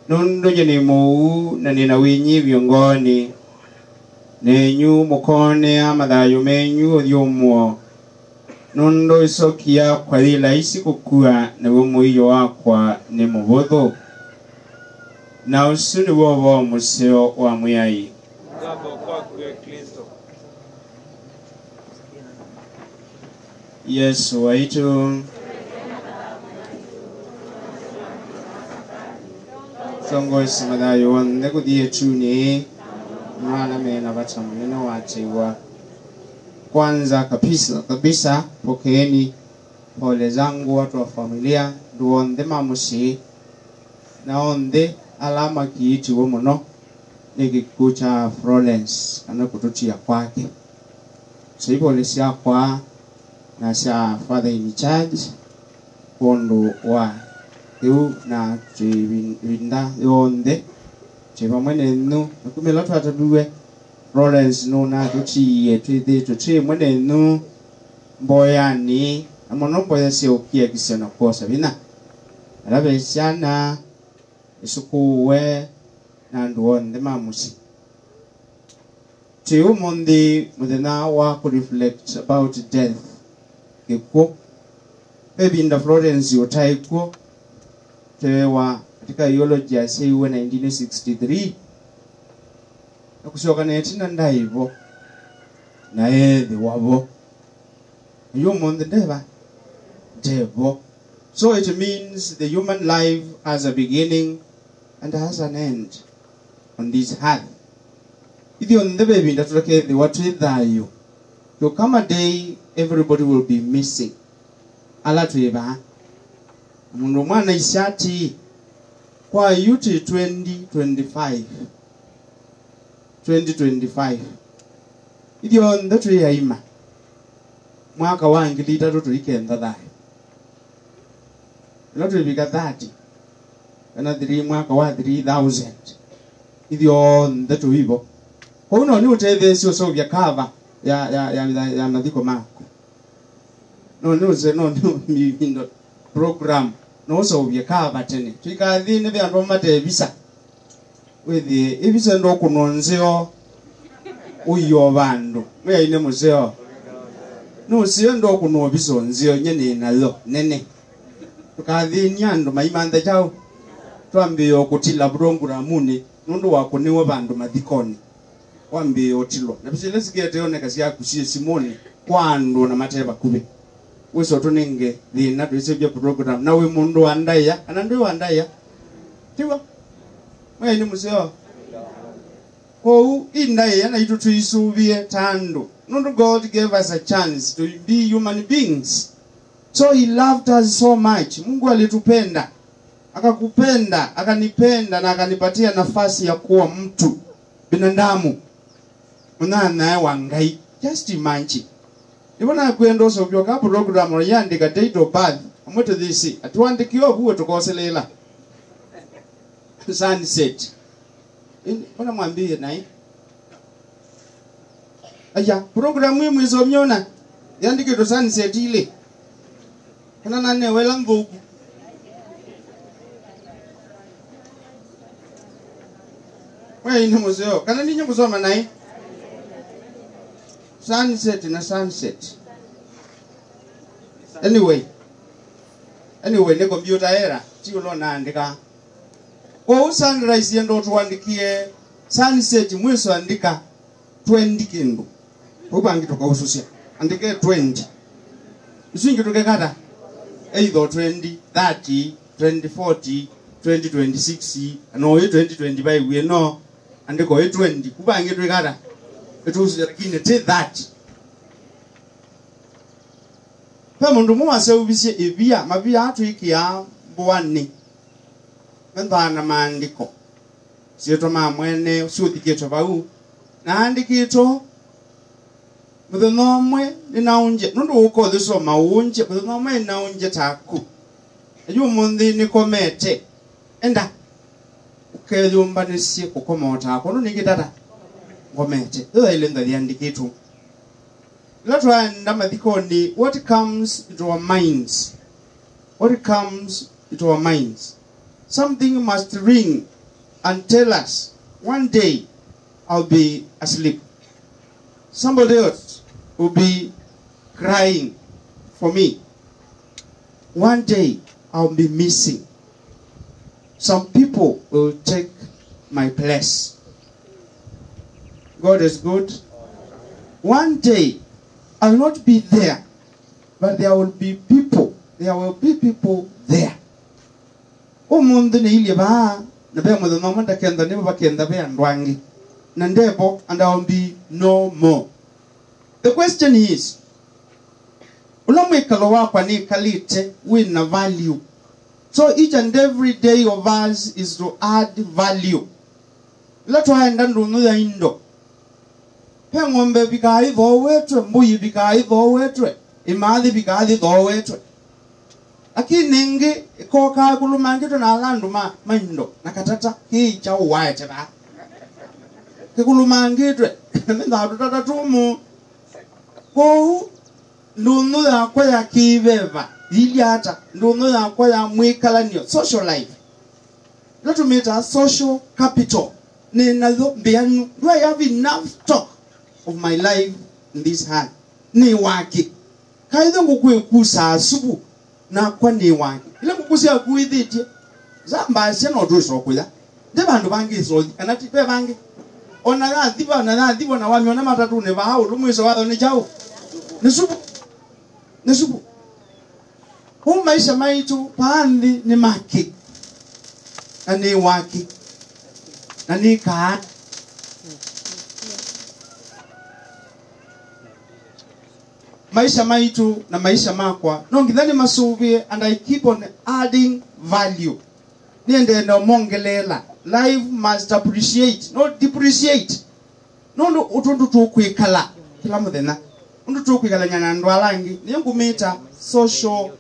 nundu jeni muu na nina winyi viongoni nenyu mukone amathayo menyu uthiomuo nundu isoki yakwa thila isi gukua na muiyo wakwa ni mubuthu na usuni wowo museo wa mwai Jambo kwakwe Kristo. Yesu waitu songo isi Mathayo onthe kuthie chuni mwana mena batamune watiwa kwanza kabisa pokeeni pole zangu watu wa familia nduonthe mamusi na onthe alama kiitiwo muno ni gikuo cha Florence kana kututia kwake sipole syakwa na sya father in charge kondo wa yu na twinda yonthe twimwe nu kumela twataduwe Florence no na tutie twi mwene nu mboyani amono mboya sio kia kisana kosa bina alabe syana isukuwe na nduonde mamusi tiu mondi muthena wa ku reflect about death gikuo maybe in the Florence utaikuo tewa katika theology ya seiwe 1963 na kusioka netina ndaivo na ethi wavo yo mondi devo so it means the human life has a beginning and has an end on this earth. If you're on the baby, that's okay. The what with you? To come a day, everybody will be missing. Allah to eba. Mundu mwana ishati kwa yuti 2025. If you're on the tree aima. Mwaka wangi lita to ikenda dai. Not to be 30. Another mwaka wa 3000 ithio ndetu hivyo kwa uno ni utethe sio so vya cover ya madhiko mako no mivindo program no so vya cover tene twikathi ne bya ndo mate visa wethi ibisa ndo kunonzeo uyo bandu mwe ine museo no sio ndo kuno bisonzio nyene nayo nene tukathi nyando maimanda chao twambio okutila burongura muni nundu wako niwe bandu mathikoni wambio otilo na bisile sigete oneka sia kusie simoni kwandu na mateba kube weso tunenge thina twisebye program nawe mundu andaya anandu andaya tiwa mwe ni museo ko indaya na itu tuisubie tandu nundu God gave us a chance to be human beings So he loved us so much. Mungu alitupenda, akakupenda, akanipenda na akanipatia nafasi ya kuwa mtu binadamu mwana wa Ngai. Just imagine. Ibona kwendo so byo ka program yandika date of birth amoto this atwandikio buwe tukoselela sunset. Bwana mwambie naye aya program hii mwizo mnyona yandike to sunset ile kana nane wela ngugu wewe ni muzeo kana ninyi kusoma naye sunset na sunset. Anyway ni computer era ti ulona andika kwa sunrise yendo tuandikie sunset mwiso andika 20 kindu ubangi toka ususia andike 20 usingi toke kata either 20 30 2040 2026 no 2025 we no andiko 20 kubangi toke kata etususia lakini te that pa mundu mu asewubise ebia mabia atwikia bwani ndana maandiko sieto mamwene usuthikito bau na andikito muthonomwe ninaunje nundu uko thiso maunje muthonomwe ninaunje taku ayu munthi nikomete enda ukeyumba nisi kukomota ako nuni gitata ngomete ila ile ndathi andikito latwa ndamathikoni what comes into our minds, what comes into our minds, something must ring and tell us one day I'll be asleep, somebody else will be crying for me, one day I'll be missing, some people will take my place. God is good. One day I'll not be there, but there will be people. There will be people there. Umundu ni ili ba na be mo no manda kenda ne ba kenda be andwangi. Na ndebo and I will be no more. The question is, unomwekalo wako ni kalite win na value. So each and every day of us is to add value. Letwa enda ndunu ya indo. Ngombe bikai tho wetwe mbuyi bikai tho wetwe imathi bikai tho wetwe lakini ngi ikoka kulumangito na landu maindo nakatata kicha uwaete ba kikulumangitwe menda tutata tumu ko ndunu yakwa ya kibeva ili hata ndunu yakwa ya mwikalanio social life letumita social capital ni nazo bianu do I have enough talk of my life in this hand ni wake kaidho ngukwekusa asubu na kwa ni wake ile kukusia kuidhitie zamba sia no druso kuya de bandu bangi so kanati pe bangi ona na dhiba na wami ona matatu ne bao lumwiso wao ni chao nisubu hu maisha maitu pandi ni maki na ni wake na ni kaa maisha maitu na maisha makwa no ngithani masuvie and I keep on adding value niende no mongelela life must appreciate not depreciate no utundu tukwikala kila muthenya undu tukwikala nyana ndwalangi ni ngumita social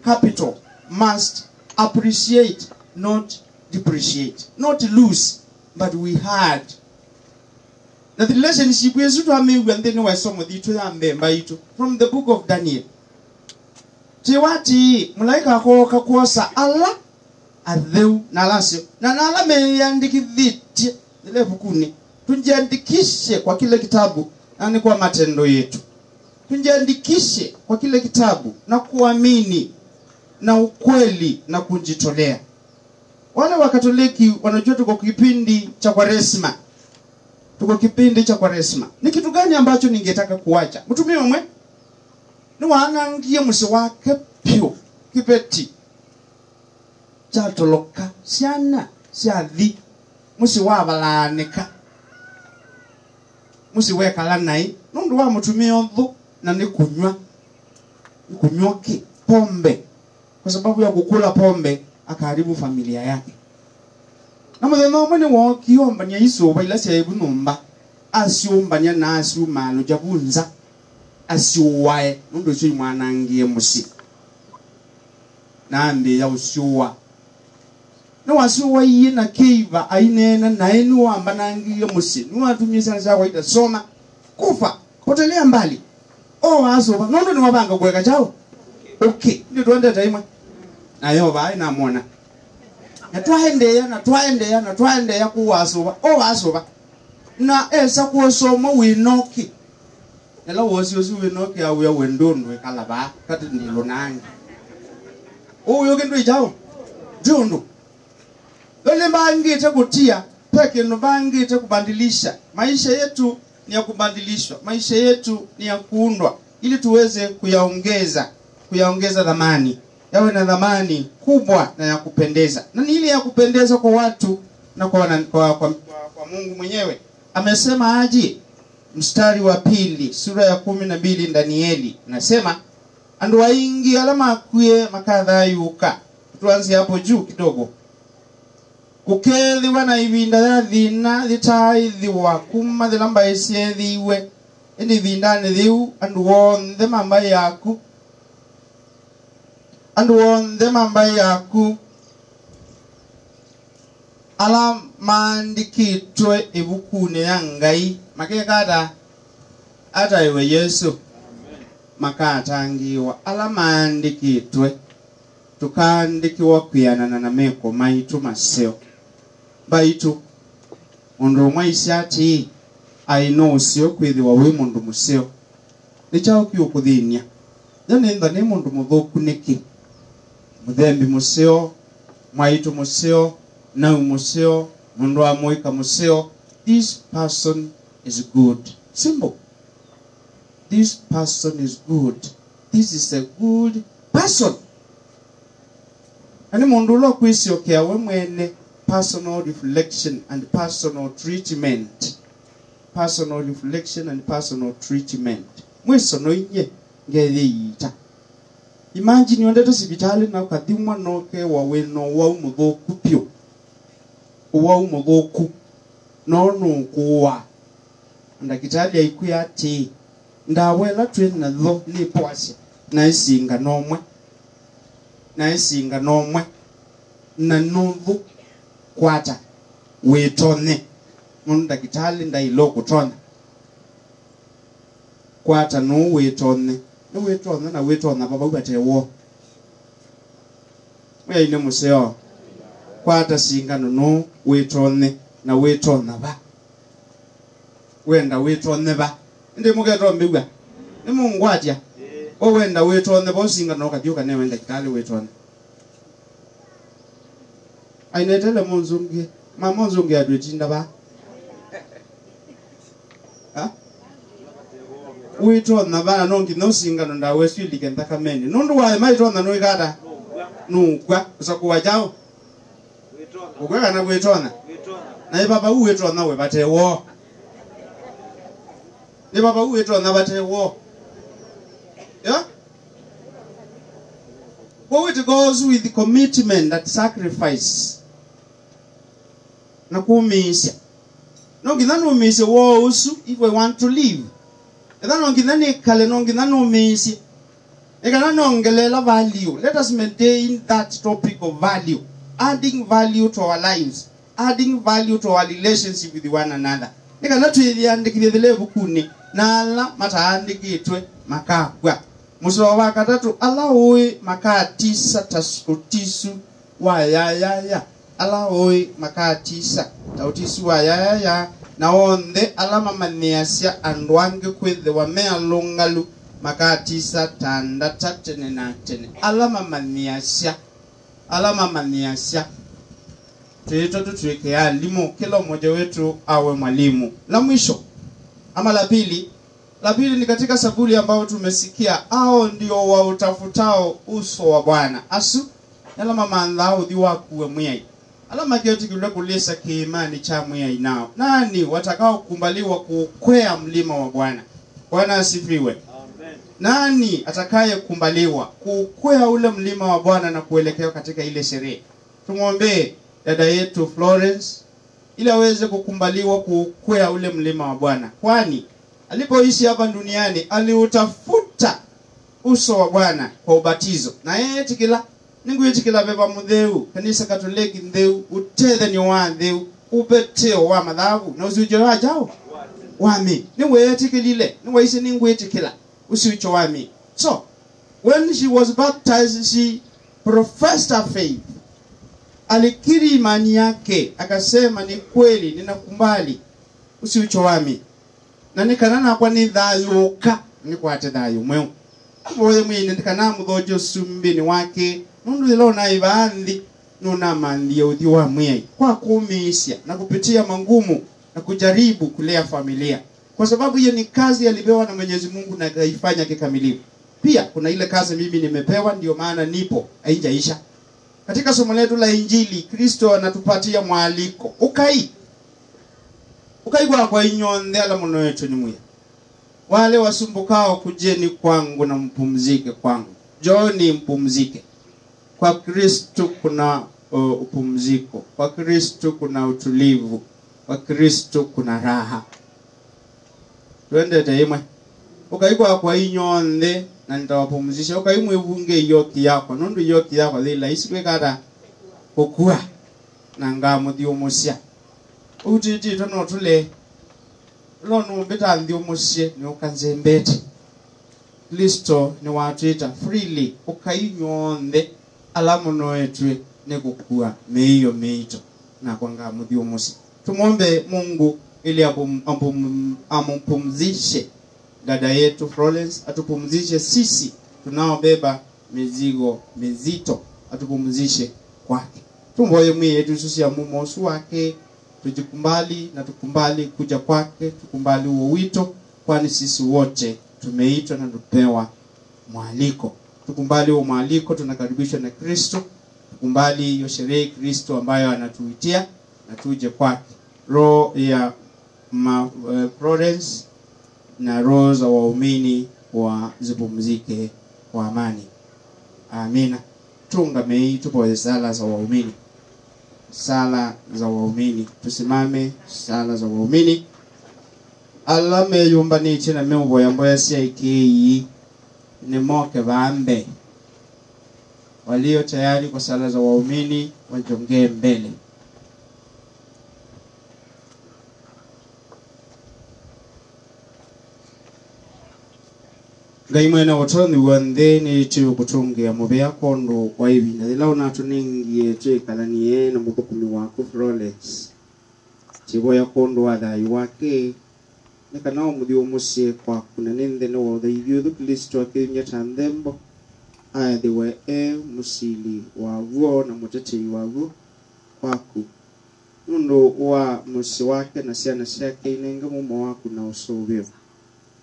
capital must appreciate not depreciate not lose but we had the relationship is to me when they know I saw with you to from the book of Daniel. Tiwati mulaika ko kakosa ala adheu nalasio na nala me yandikithiti ile bukuni tunjiandikishe kwa kile kitabu na ni kwa matendo yetu tunjiandikishe kwa kile kitabu na kuamini na ukweli na kujitolea. Wale wakatoliki wanajua tuko kipindi cha Kwaresma. Tuko kipindi cha Kwaresma. Ni kitu gani ambacho ningetaka kuacha? Mtumie mwe ni waanangie musi wake pio kipeti cha toloka siana siathi musi wa balanika musi weka la nai nundu wa mutumie onthu na ni kunywa ki pombe. Kwa sababu ya kukula pombe akaharibu familia yake. Na mwana mwene wa kiomba nya iso baila sia ibunumba. Asiumbanya na asiumalo jabunza. Asiuwae ndo cyo mwanangiye musi. Nambe ya usiwa. No wasiwa yi na keiva ainena na enu wamba nangiye musi. Nuwa tumisa za waita soma kufa hotelea mbali. Asoba nondo ni wabanga kweka chao. Okay, ndio tuende taima. Na yo bai na mona. Na twaendeya kuwasoba. Asoba. Na esa kuosoma winoki. Ela wosi winoki ya wendondwe kalaba kati ndilo nangi. Uyo kindu ichao. Jondo. Wale bangite kutia, peke no bangite kubadilisha. Maisha yetu ni ya kubadilishwa. Maisha yetu ni ya kuundwa ili tuweze kuyaongeza dhamani. Yawe na dhamani kubwa na ya kupendeza. Na ni ile ya kupendeza kwa watu na kwa Mungu mwenyewe. Amesema aje? Mstari wa 2, sura ya 12 Danieli. Nasema andu waingi alama kuye makadha yuka. Tuanze hapo juu kidogo. Kukeli wana ibinda ya dhina dhitaithiwa kuma dhilamba isiethiwe indi dhindane dhiu andu wonde mamba yaku ala mandikitwe ibukune ya Ngai makekata ata iwe Yesu makatangiwa ala mandikitwe tukandikiwa kuyanana na meko maitu maseo baitu mundu mwaisi ati aino usio kwithiwa wi mundu museo ni chao kiukuthinia yani ndo ni mundu muthuku niki muthembi museo mwaitu museo nau museo mundu wa muika museo. This person is good. Simple. This person is good. This is a good person. Ani mundu lo kwisio kia we mwene personal reflection and personal treatment. Personal reflection and personal treatment. Mweso no inye ngeze yita. Imagine yonde to sibitali na ukathimwa noke wa weno wa umuthuku pio. Wa umuthuku no kuwa. Ndakitali aikuya ati ndawela twena tho ni pwasi na isinga nomwe na nuthu kwata witone mundu dakitali ndailo kutona kwata no witone na witona baba ubatewo we ine museo kwata singano no witone na witona ba wenda witone ba ndi mugeto mbigwa ni Mungu atia o wenda witone bo singano kathiuka ne wenda kitali witone ainetele monzungi mamonzungi adwetinda ba witona bana nongi no singano nda weswili kentaka meni nundu wa maitona no igada nukwa usakuwa jao ukwa na witona na ibaba witona we batewo ni baba witona batewo yeah. What it goes with the commitment, that sacrifice. Na kumisya. No ginano misya wo usu if we want to live. Edano ginani kale no ginano misya. Eganano ngelela value. Let us maintain that topic of value. Adding value to our lives. Adding value to our relationship with one another. Egana tuyandikile bukuni na ala mataandikitwe makagwa. Musuwa wakatatu alaoi makatisa tautisu wa ya alaoi makatisa tautisu wa ya na onde alama maniasya andwange kwethe wa mea longalu makatisa tanda tatene na tene alama maniasya tuito tutuweke ya limu kila mmoja wetu awe mwalimu. La mwisho ama la pili ni katika Zaburi ambao tumesikia hao ndio wa utafutao uso wa Bwana. Asu alama mandhao diwa kuwe mwai. Alama kioti kule kulesa kiimani cha mwai nao. Nani watakao kumbaliwa kukwea mlima wa Bwana? Bwana asifiwe. Amen. nani atakaye kumbaliwa kukwea ule mlima wa Bwana na kuelekea katika ile sherehe? Tumwombee dada yetu Florence ili aweze kukumbaliwa kukwea ule mlima wa Bwana, kwani alipoishi hapa duniani aliutafuta uso wa Bwana kwa ubatizo. Na yeye tikila ninguitikila beba mutheu kanisa Katoliki ntheu uthethe ni wa ntheu upeteo wa mathabu na usujo wa jao wami ni wetikilile ni waisi ninguitikila usujo wami. So when she was baptized, she professed her faith. Alikiri imani yake, akasema ni kweli ninakumbali usujo wami na nikanana kwa ni thayuka ni kwate thayu mweu aboye mwine ndikana muthojo sumbini wake nundu ilo na ivanthi nuna mandia uthi wa mwei kwa kumisha na kupitia mangumu na kujaribu kulea familia, kwa sababu hiyo ni kazi alipewa na Mwenyezi Mungu na kaifanya kikamilifu. Pia kuna ile kazi mimi nimepewa, ndio maana nipo, haijaisha. Katika somo letu la Injili, Kristo anatupatia mwaliko ukai kwa inyonde ala muno yetu ni muya wale wasumbukao kujeni kwangu na mpumzike kwangu. Joni mpumzike. Kwa Kristo kuna upumziko. Kwa Kristo kuna utulivu. Kwa Kristo kuna raha. Twende taimwe. Ukaigwa kwa inyonde na nitawapumzisha. Ukaimwe uvunge yoki yako. Nundu yoki yako dhila isikwe kata kukua na ngamu diumusia. Utiti tono tule lono beta ndio musie ni ukanzembete. Kristo ni watuita freely ukainyonde alamu noetwe ne kukua meiyo meito na kwanga mudio musi. Tumombe Mungu ili ampumzishe dada yetu Florence, atupumzishe sisi tunaobeba mizigo mizito, atupumzishe kwake. Tumboye mwi yetu sisi ya mumosu wake, tujikumbali na tukumbali kuja kwake, tukumbali huo wito, kwani sisi wote tumeitwa na tupewa mwaliko. Tukumbali huo mwaliko, tunakaribishwa na Kristo. Tukumbali hiyo sherehe Kristo ambayo anatuitia na tuje kwake. Roho ya Florence na roho za waumini wa zipumzike kwa amani. Amina. Tungame tupo sala za waumini. Sala za waumini. Tusimame sala za waumini. Alame yumba ni china meubo ya mboya siya ikii ni moke vaambe. Walio tayari kwa sala za waumini wajongee mbele. Ngaimwena watoni wandeni chiyo kutungia mubea kondo kwa hivi na dhila unatuningie chikalanie na mubukumi wako Florence chibo ya kondo wadhai wake nika nao mudio musie kwa kuna nende na wadha hivyo Kristo akinya tandembo aya diwe musili wavuo na mutetei wavuo waku nundo wa musi wake na siya na siake inenga mumo waku na usobio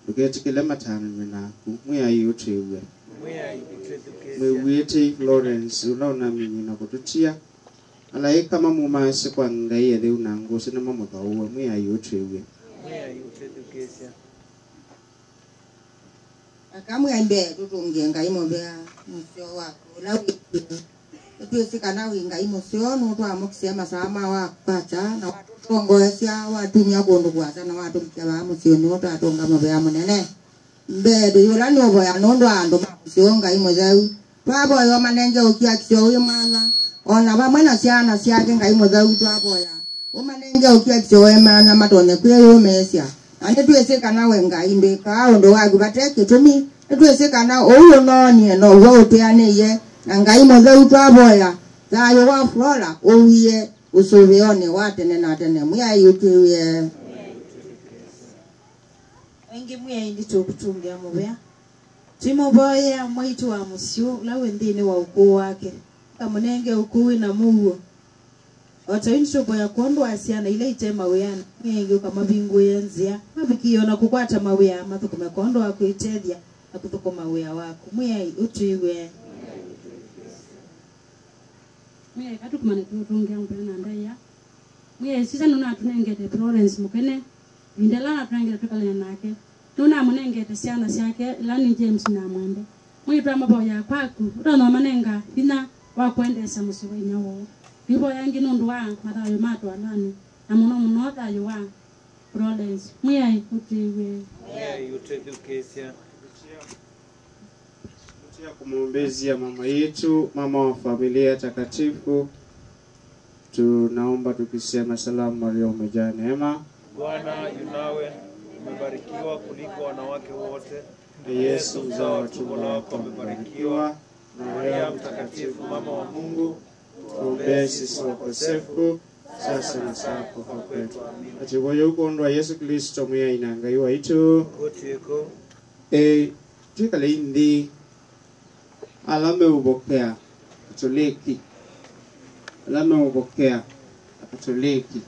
Lugeti kile matana menaku mwe ayi utrewe mwe wete Florence unaona mimi na kututia alaye kama mumase kwa ngai ele unangose na mamutha uwe mwe ayi utrewe akamwe ambe tutungie ngai mobea musio wako lawi tusikana winga imosio no twamukisema sama wa pacha na tongoesya watumia kundu kwasa na watu mkaba musio ni watu atonga mabea munene mbedo yola ni obo ya nondo ando musio ngai mozau babo yo manenge ukia kisio wimana ona ba mwana siana siake ngai mozau twabo ya umanenge ukia kisio emana matone kwe yo mesia ane tueseka nawe ngai mbeka ondo wagu bateke tumi tueseka na owo no ni no wo uteane ye na ngai mozau twabo ya zayo wa Flora owiye usuvione watene na tene muya yutuye wengi muya indito kutungia mubea timo boya mwitu wa musio lawe ndine wa ukuu wake kamunenge ukuu na muwo otawincho boya kondo asiana ile itema weyana ngenge kama bingu yenzia mabikiona kukwata mawea mathukume kondo akuitethia na kuthukuma wea wako muya utuiwe mwe katukumane tutungia mpena ndaya mwe sisa nuna tunengete Florence mukene vindela tunengete tukale nake nuna munengete ciana ciake ila ni James na Mwende mwitwa maboya kwaku urono manenga hina wa kuendesha musi wa inyawo bibo yangi nundu wa mathayo matwa nani na muno thayo wa Florence mwiyai utiwe Tutia kumwombezia mama yetu, mama wa familia takatifu. Tunaomba tukisema salamu Maria umejaa neema, Bwana yunawe, umebarikiwa kuliko wanawake wote. Yesu mzao wa tumbo lako umebarikiwa. Maria mtakatifu, mama wa Mungu, tuombee sisi wakosefu sasa na saa kufa kwetu. Atiboyo ukondwa Yesu Kristo mwiya inangaiwa itu. Gotieko. Tukale indi alame ubokea Katoliki. Alame ubokea Katoliki.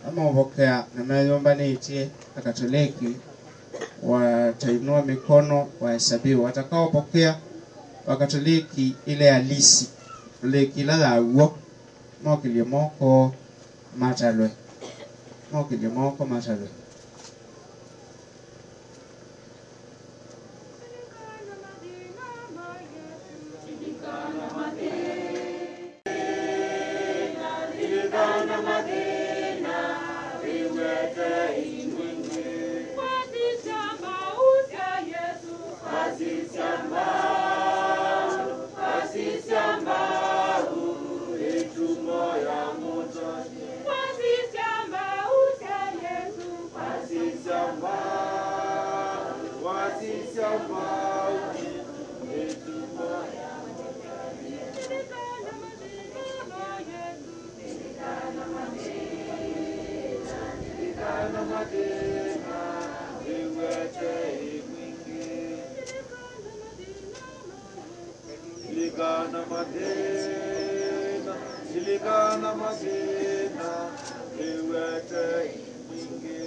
Ama ubokea na mayomba niitie Katoliki watainua mikono wahesabiwa. Watakao pokea Wakatoliki ile halisi. Katoliki la uo mokilie moko matalwe. Mokilie moko matalwe. Silikana madina, iwete mwingi.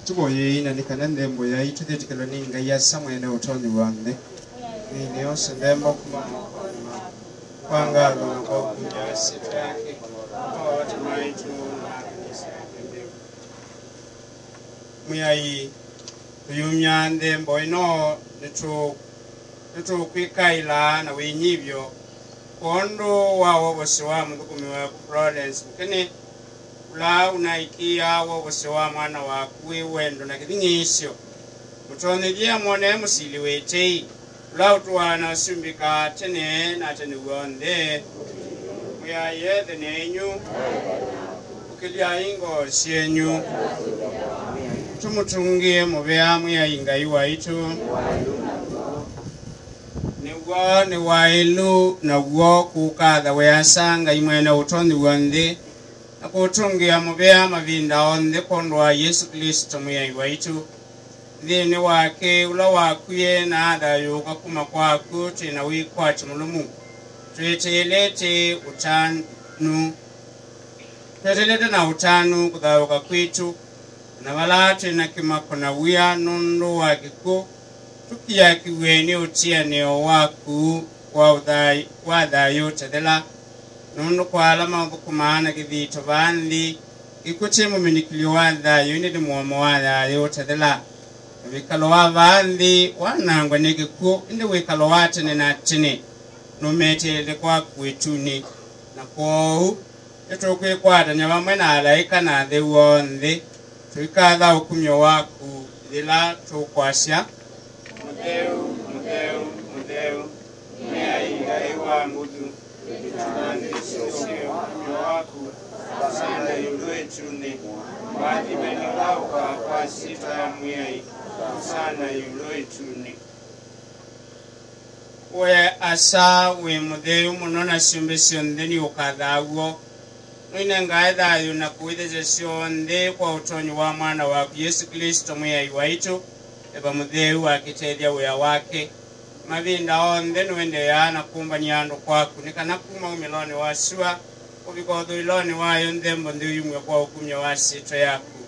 Tuboye ina nikanende mboya itu tetikelo ninga ya samwe ne utoni wange. Ni yose ndembo kuma kwanga na kwa kunyasi yake. Watu maitu na muyai yumyande mboino netu kwikaila na wenyibyo kondo wawo boswa mukumiwa ku Florence kene ula unaikia wo boswa mwana wa kuwe wendo na kidingisho mutonelia mone musili wetei ula utwana sumbika tene na tene wonde muya yede nenyu ukilia ingo sienyu tumutungie mubea muya ingaiwa itu ni wailu na uo kukatha weasanga imwene utoni wonde na kutungia mubea mavinda onde kondwa Yesu Kristo muyai waitu thini wake ula wakuye na athayo kuma kwaku tina wikwati mulumu twetelete na utanu kuthauka kwitu na balate na kimakona wia nundu wa kiku tukia kiweni utianio waku wa thayu tethela nundu kwa alama uthukumaana kithito vanthi ikuti muminikilio wa thayu ini ndi muomo wa thayu tethela wikalo wa vanthi wanangwa ni kiku indi wikalo wa tene na tene numetelele kwa kwituni na kwou itukwikwatanya vamwe na alaika na thi wonthe twikatha ukumyo waku ila tukwasya Mutheu meaigai wa nguthu tutandisosie ukumyo waku sana yulwetune wathimenilauka kwa sita ya mwiai sana yulwetune we asa we mutheu muno na ciumbe cionthe ni ukathaguo Mwine ngaithayu na kuitheze cionthe kwa utonyi wa mwana waku Yesu Kristo mwiai waitu eba mutheu akitethia wia wake mavinda onthe niwendeea na kumbania andu kwaku nikana kuma umiloni wa sua uvika uthuiloni wayo nthembo nthiuyumwe kwa ukumyo wa sito yaku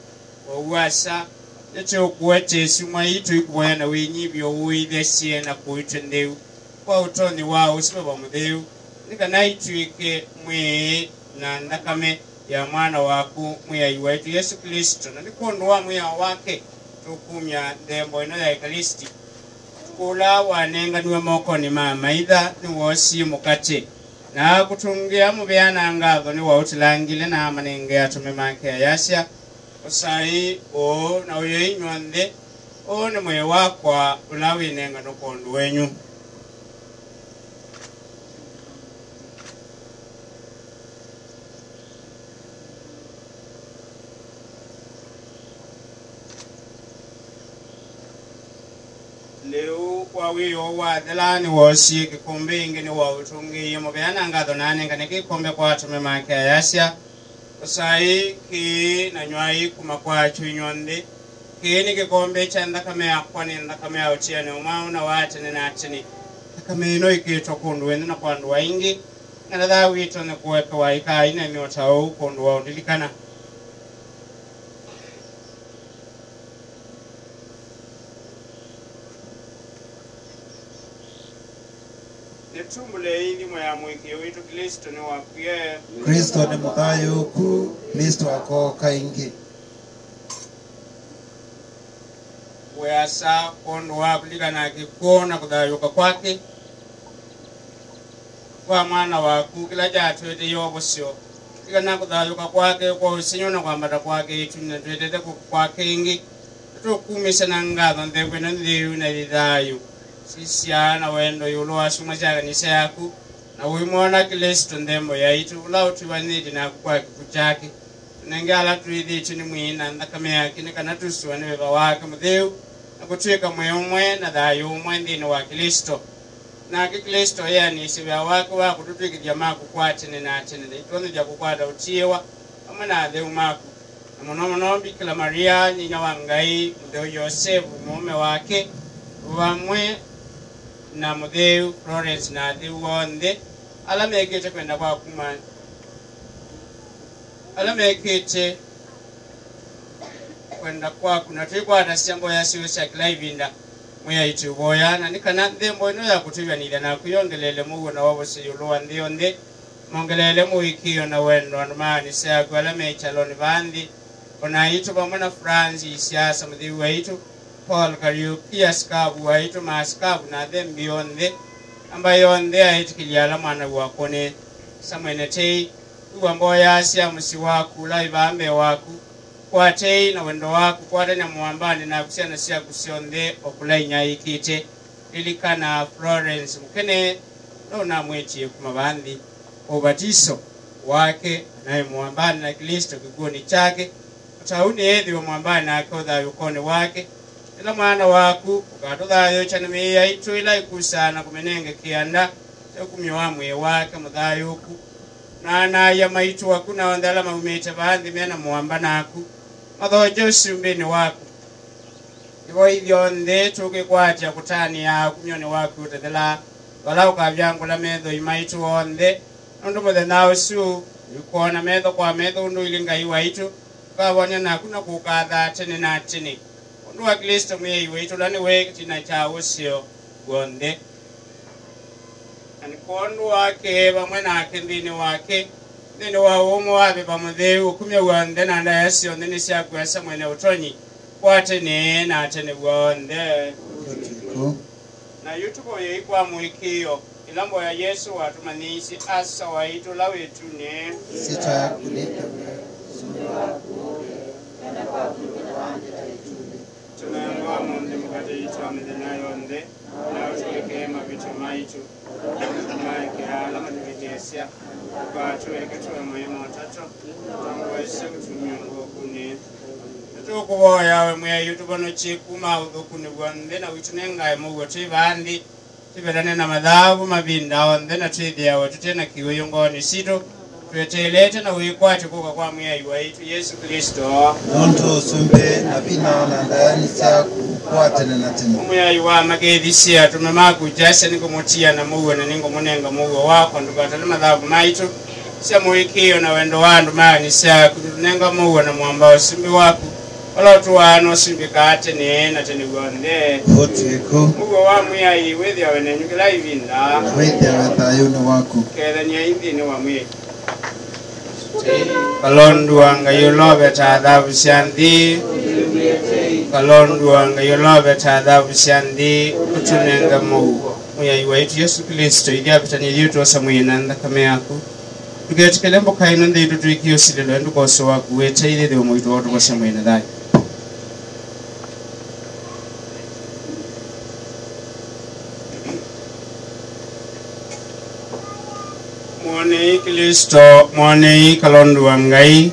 wauasa niti ukuete sumwa itu ikuvoya na winyivyo uithesie na kuitwe ntheu kwa utonyi wa usibeba mutheu nikana ituike mwii na ndakame ya mwana waku mwiai wetu Yesu Kristo na nikundu wa mwia wake tukumya nthembo ino ya Ekaristi kula wanenganiwe mokoni ma maitha ni wosi mukate na kutungia mubeana ngatho ni wautilangile na amanenge atume make yasya usai o na uyo inywanthe o ni mwe wakwa ulawinenga nukondu wenyu leu kwa wiyo wa thelani wosi kikombe ingi ni wa utungi mubeana ngatho nanenga ni kikombe kwa atume make yasya usai ki na nywai kuma kwa chunyondi ki ni kikombe cha ndakame yakwa ni ndakame ya uchiani umau na watene na atini ndakame ino ikito kundu wende na kwa ndu wa ingi na dha wito ni kuweka wa ika ina miota au kundu wa undilikana netumbule ili mwa mwiki witu Kristo ni wakuye Kristo ni muthayu ku Kristo ako kaingi weasa kondo wakulikana kikuona kuthayuka kwake kwa mwana waku kila jatwete yobosyo likana kuthayuka kwake kwa usinyo na kwambata kwake ituna twetete kwake ingi tukumisa na ngatho nthengwe na thiu na thithayu sisia na wendo yulo asuma cha kanisa yaku na wimona Kristo nthembo yaitu ula utiwaniti na kwa kitu chake nengala tuithi ni mwina ndakame yake kana tuswa ni baba wake mutheu na kutwika mwemwe na thayu umwe nthini wa Kristo na Kristo yani sibya wake wa kututwikithia maku kwatene na atene itone ja kukwata utiewa amwe na theu maku na muno Bikira Maria nyina wa Ngai mutheu Yosefu mume wake vamwe na mutheu Florence na theu wonthe ala mekete kwenda kwa kuma ala mekete kwenda kwa kuna twikwata syambo ya siyo sya kila ivinda mweya ituvoya na nikana nthembo ino ya kutuyanithya na kuyongelele muwona wavosiyulu wa nthi yonthe mongelele muwikiyo na wendo andumani syaku ala mechaloni vanthi ona itu pamwe na Francis siasa mutheu waitu Paul Kariuki askabu waitu maaskabu na thembi yonthe amba yonthe aitikilia ala mwana wakone samwenetei uwamboya asya musi waku laivambe waku kwatei na wendo waku kwatenya muambani na kusiana siya kusionthe okulainya ikite ilikana Florence mukene lona mwetie kumavanthi ubatiso wake naye muambani na Kristo kiguoni chake utauni ethi wa muambani na akodha yukone wake ila mwana waku ukatuthayo chanami yaitu ila ikusana kumenenge kianda kumyo wa mwe wake muthayuku na ya maitu waku na ondala maumete vanthi mena muamba naku mathojo sumbini waku ivo ithio nthe tukikwatia kutani ya kumyoni waku tethela wala ukavyangula metho imaitu wonde undu muthe na usu yukuona metho kwa metho undu ilinga iwaitu kawonya na kuna kukatha tene na tene undu wa Kristo mwe iwaitu lani we tina cha usio wonde ani kondu wake bamwe nake nthini wake nthini wa umu wabe bamutheu ukumya wonde na nda yasio nthini cia kwesa mwene utonyi watene na tene wonde na YouTube yeikwa mwikio ilambo ya Yesu watumanisi asa waitu la wetu ne sita kuleta tunangwa munde mukate itu amedena yonde na utuweke mabitu maitu maike alama tumejesia kwa tuweke tuwe muhimu tatu tangwese kutumiongo kune tukubo yawe mwe YouTube no chikuma udhukuni bwande na witunenga mugo tibandi tibelane na madhabu mabinda onde na twidi yawe tutena kiwe ngoni sito twetelete na wikwati kuka kwa mwe iwaitu Yesu Kristo nonto sumbe nabina na ndani cha kukwatana na tena mwe iwa magedisia tumema kujasa niko motia na mugo na ningo munenga mugo wako ndukatana madhabu maitu sia mwikio na wendo wandu mani sia kunenga mugo na mwambao simbi wako wala tuwano simbikate ne na tene gonde hotiko mugo wa mwe iwethi awene nyukila ivinda wethi awethayo no wako kela ni ithi ni wa mwe kalondu anga yolobe tadhabu syanthi kalondu anga yolobe tadhabu syanthi kutunenga mugo mwe iwaitu Yesu Kristo igyapitani liutu osamwina ndakame yako tugetikele mboka ino ndeitu tuikio sililo ndukoso waku wete ile mwitu wotu osamwina dai Mwone Kristo, mwone kalondu wangai,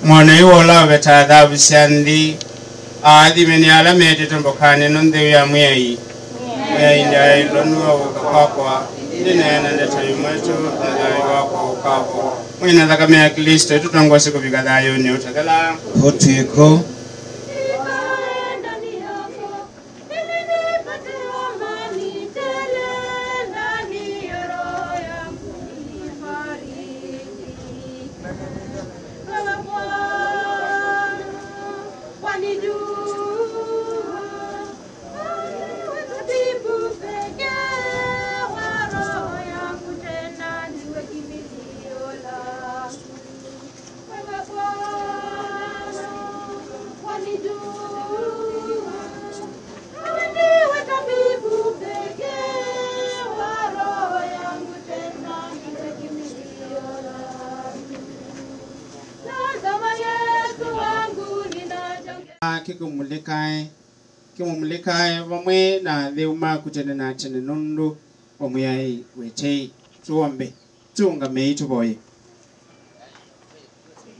mwone wola beta adhabu syandi, adi meni alamete tumbokane nonde ya mwei. Mwei ndia ilonua ukakakwa, dinena ndeta yumetu, nda wako ukako. Mwina dhaka mea Kristo, tutangwasi kupika dayo ni utakala. hotiko kimumulikae vamwe na theuma kutene na tene nundu omuyai wetei tuombe tuungame tuboye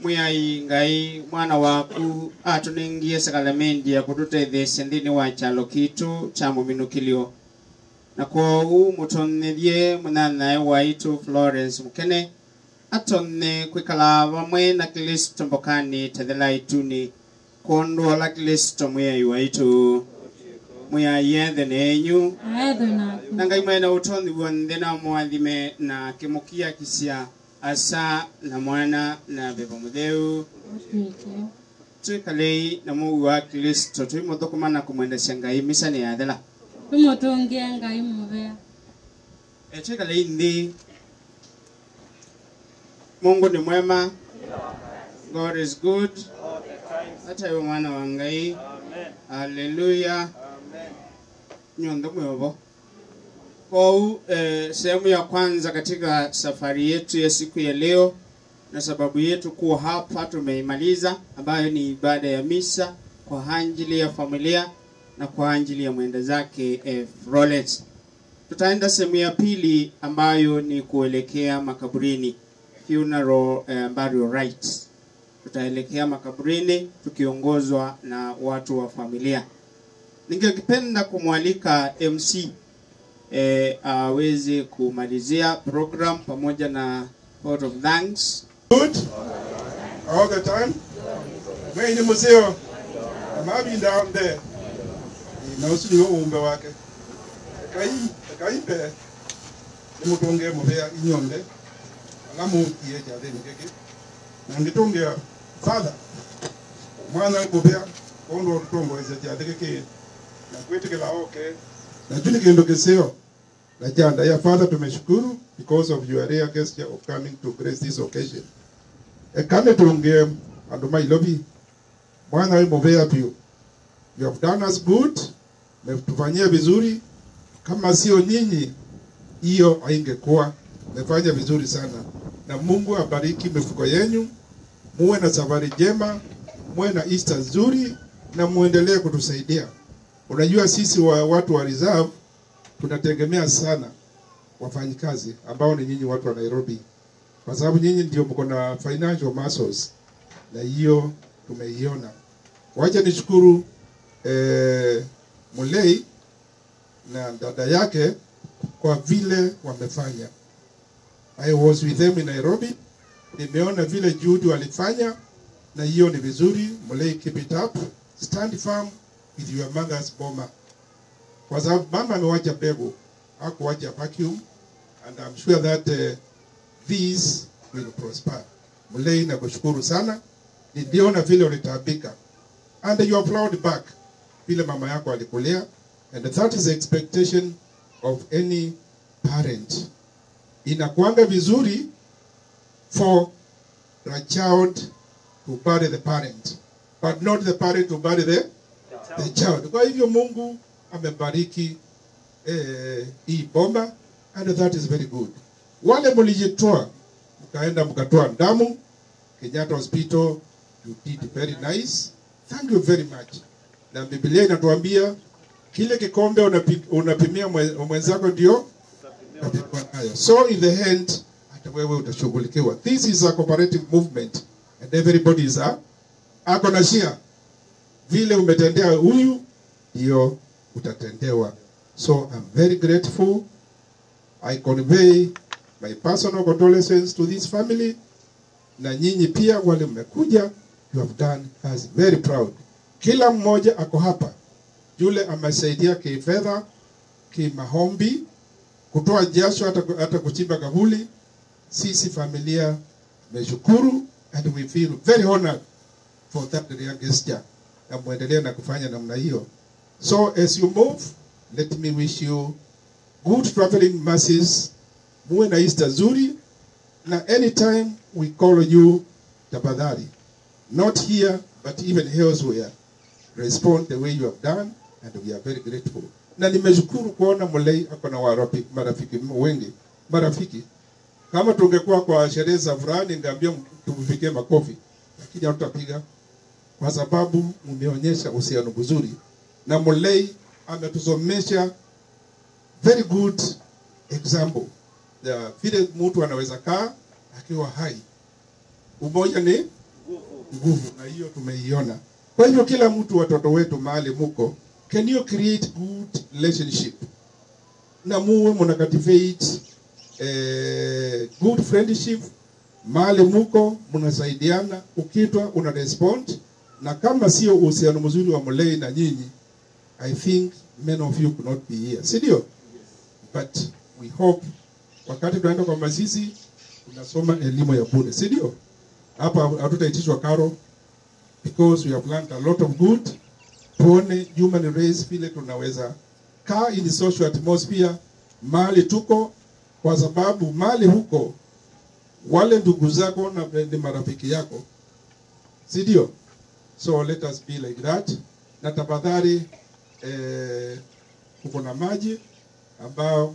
muyai ngai mwana waku atunengie sakalamendi ya kututethesia nthini wa chalo kitu cha muminukilio na kwa uu mutonelie munanae waitu Florence Mukene atone kwikala vamwe na Kristo mbokani tethela ituni kondo la Kristo muyai waitu muyai yethe nenyu nangai mwena utondi wonde na mwathime na kimukia kisia asa na mwana na beba mutheu tuikalei na Mungu wa Kristo tuimuthukumana kumwendesya ngai misa ni yathela tumutungie ngai muvea tuikalei nthi Mungu ni mwema. God is good. Hata yu mwana wa ngai. Hallelujah. Nyondo mwevo. Kwa sehemu ya kwanza katika safari yetu ya siku ya leo na sababu yetu kuwa hapa tumeimaliza, ambayo ni ibada ya misa kwa ajili ya familia na kwa ajili ya mwenda zake Florence. Tutaenda sehemu ya pili ambayo ni kuelekea makaburini, funeral burial rites. Tutaelekea makaburini tukiongozwa na watu wa familia. Ningependa kumwalika MC aweze kumalizia program pamoja na vote of thanks. Good all the time. Mwenye ni museo mabi down there. Na usiyo umbe wake. Kai pe nimutunge mubea inyonde alamu kie jade nikeke na ngitunge father mwana mubea kondo tutongo eze jade keke na kwetekela okay na juni kendo keseo na janda ya father tumeshukuru because of your rare gesture of coming to grace this occasion kame tunge anduma ilobi mwana mubea pio you have done us good mmetufanyia vizuri kama sio nyinyi hiyo haingekuwa. Mmefanya vizuri sana na Mungu abariki mifuko yenu, muwe na safari njema, muwe na Easter nzuri na muendelee kutusaidia. Unajua sisi watu wa reserve tunategemea sana wafanyikazi ambao ni nyinyi watu wa Nairobi, kwa sababu nyinyi ndio mko na financial muscles na hiyo tumeiona. Wacha nishukuru Mulei na dada yake kwa vile wamefanya. I was with them in Nairobi. Nimeona vile juhudi walifanya na hiyo ni vizuri. Mulei, keep it up. Stand firm with your mother's boma. Kwa sababu mama amewacha mbegu, hakuwacha vacuum, and I'm sure that these will prosper. Mulei, nakushukuru sana. Niliona vile ulitaabika. And you applaud back vile mama yako alikulea, and that is the expectation of any parent. Inakuanga vizuri for a child to bury the parent, but not the parent to bury the child. Kwa hivyo Mungu amebariki hii bomba, and that is very good. Wale mlijitoa mkaenda mkatoa damu Kenyatta Hospital, you did very nice. Thank you very much. Na Biblia inatuambia kile kikombe unapimia mwenzako ndio nayo. So in the end hata wewe utashughulikiwa. This is a cooperative movement and everybody is ako na share. Vile umetendea huyu ndio utatendewa. So I'm very grateful. I convey my personal condolences to this family. Na nyinyi pia wale mmekuja, you have done us very proud. Kila mmoja ako hapa. Yule amesaidia kifedha, kimahombi, kutoa jasho hata kuchimba kabuli. Sisi familia tumeshukuru and we feel very honored for that rare gesture. Na muendelee na kufanya namna hiyo. So as you move, let me wish you good traveling masses. Muwe na Easter zuri. Na anytime we call you, tafadhali, not here but even elsewhere, respond the way you have done, and we are very grateful. Na nimeshukuru kuona Mulei ako na marafiki wengi. Marafiki kama tungekuwa kwa sherehe za fulani ningeambia tufikie makofi, lakini hatutapiga kwa sababu mmeonyesha uhusiano mzuri. Na Mulei ametusomesha very good example. Vile mtu anaweza kaa akiwa hai. Umoja ni nguvu, na hiyo tumeiona. Kwa hivyo kila mtu, watoto wetu mahali muko, can you create good relationship? Na muwe muna cultivate good friendship. Mahali muko mnasaidiana, ukitwa una respond. Na kama sio uhusiano mzuri wa Mulei na nyinyi, I think many of you could not be here. Sidio? But we hope wakati tunaenda kwa mazizi tunasoma elimu ya bure. Sidio? Hapa hatutaitishwa karo, because we have learned a lot of good. Tuone human race vile tunaweza kaa in the social atmosphere mali tuko, kwa sababu mali huko wale ndugu zako na marafiki yako. Sidio? So let us be like that. Na tafadhali kuko na maji ambao